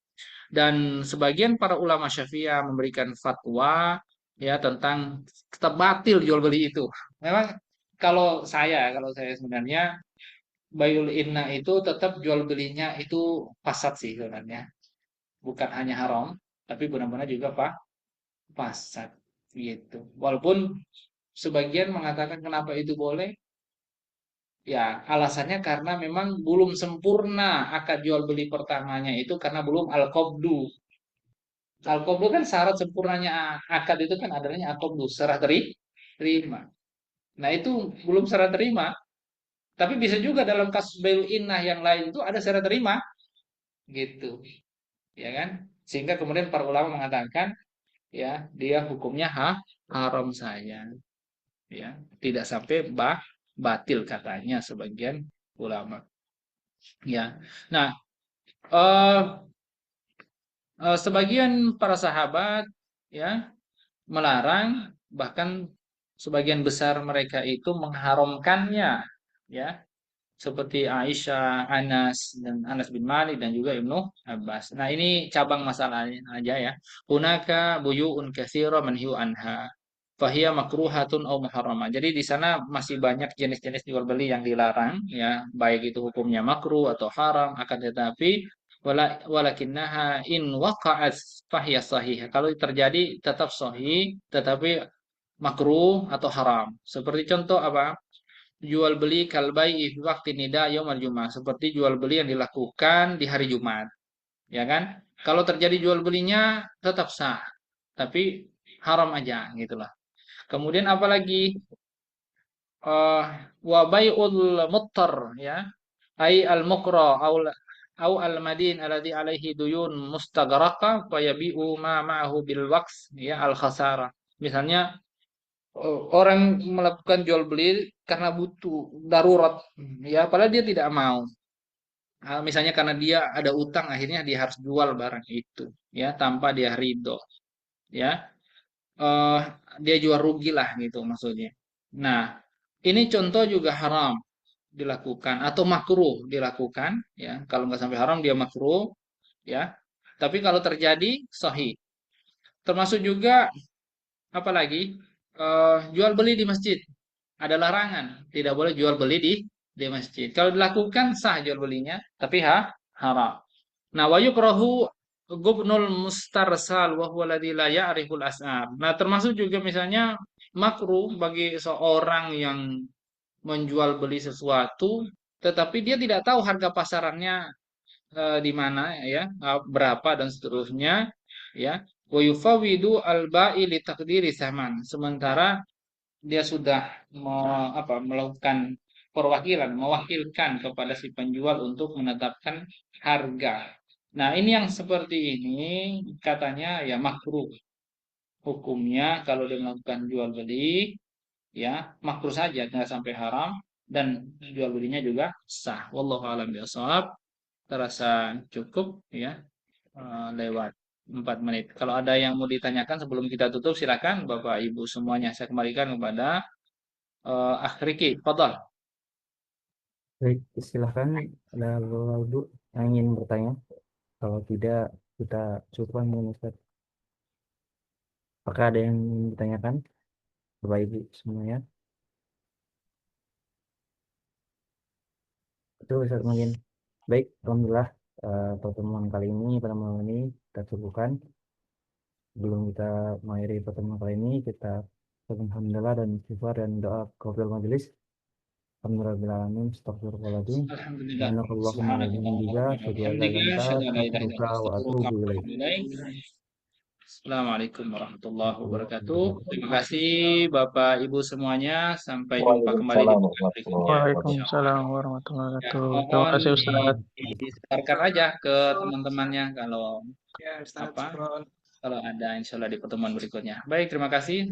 Dan sebagian para ulama Syafi'iyah memberikan fatwa ya tentang tetap batil jual beli itu. Memang kalau saya sebenarnya bayul inna itu tetap jual belinya itu fasad sih sebenarnya. Bukan hanya haram, tapi benar-benar juga fasad gitu. Walaupun sebagian mengatakan kenapa itu boleh, ya alasannya karena memang belum sempurna akad jual beli pertamanya itu karena belum al-qabdu. Al-qabdu kan syarat sempurnanya akad itu kan adanya al-qabdu, serah terima. Nah, itu belum serah terima. Tapi bisa juga dalam kasus bai'ul innah yang lain itu ada syarat terima gitu, ya kan? Sehingga kemudian para ulama mengatakan ya dia hukumnya haram saja, ya tidak sampai batil katanya sebagian ulama, ya. Nah, eh, sebagian para sahabat ya melarang, bahkan sebagian besar mereka itu mengharamkannya, ya, seperti Aisyah, Anas dan Anas bin Malik dan juga Ibnu Abbas. Nah, ini cabang masalahnya aja ya. Hunaka buyu'un katsira manhiu anha. Fahiya makruhatun au muharramah. Jadi di sana masih banyak jenis-jenis jual beli yang dilarang ya, baik itu hukumnya makruh atau haram, akan tetapi walakinnaha in waqa'at fahiya sahih. Kalau terjadi tetap sahih, tetapi makruh atau haram. Seperti contoh apa? Jual beli kalbai fi waktu nida yaumul jumat, seperti jual beli yang dilakukan di hari Jumat, ya kan? Kalau terjadi jual belinya tetap sah, tapi haram aja gitulah. Kemudian apalagi eh wa bai'ul muttar ya, ai al mukra au al madin alladhi alaihi duyun mustaghraqa fa yabi'u ma ma'ahu bil waqs ya al khasara. Misalnya orang melakukan jual beli karena butuh darurat, ya padahal dia tidak mau. Misalnya karena dia ada utang, akhirnya dia harus jual barang itu ya tanpa dia ridho, ya. eh Dia jual rugi lah gitu maksudnya. Nah, ini contoh juga haram dilakukan atau makruh dilakukan, ya. Kalau nggak sampai haram dia makruh, ya. Tapi kalau terjadi sahih. Termasuk juga apalagi jual beli di masjid. Ada larangan, tidak boleh jual beli di masjid. Kalau dilakukan sah jual belinya, tapi haram. Nah, wa yukrahu gubnul mustarsal wa huwa alladzi la ya'riful as'ar. Nah, termasuk juga misalnya makruh bagi seorang yang menjual beli sesuatu tetapi dia tidak tahu harga pasarannya di mana ya, berapa dan seterusnya, ya. Wa yufawidu al-ba'i li taqdiri saman. Sementara dia sudah melakukan perwakilan, mewakilkan kepada si penjual untuk menetapkan harga. Nah, ini yang seperti ini katanya ya makruh hukumnya kalau dia melakukan jual beli, ya makruh saja, tidak sampai haram, dan jual belinya juga sah. Wallahu a'lam bishawab. Terasa cukup ya, lewat 4 menit. Kalau ada yang mau ditanyakan sebelum kita tutup, silakan Bapak Ibu semuanya. Saya kembalikan kepada Akh Riki, fadal. Baik, silahkan ada Aldo yang ingin bertanya. Kalau tidak, kita cukupkan dengan Ustaz. Apakah ada yang ingin ditanyakan? Bapak Ibu semuanya. Itu Ustaz mungkin. Baik, alhamdulillah pertemuan kali ini pada malam ini kita cukupkan. Sebelum kita mengakhiri pertemuan kali ini, kita alhamdulillah dan istighfar dan doa qabul majelis. Alhamdulillahirrahmanirrahim. Astagfirullahaladzim. Alhamdulillah. Subhanakallahumma wa bihamdika, asyhadu an la ilaha illa anta, astaghfiruka wa atubu ilaik. Assalamualaikum warahmatullahi wabarakatuh. Terima kasih Bapak Ibu semuanya. Sampai jumpa kembali di program berikutnya. Waalaikumsalam warahmatullahi Ya, wabarakatuh. Terima mohon kasih Ustaz. disebarkan aja ke teman-temannya kalau Ya, Ustaz, apa syukron. kalau ada insya Allah di pertemuan berikutnya. Baik, terima kasih.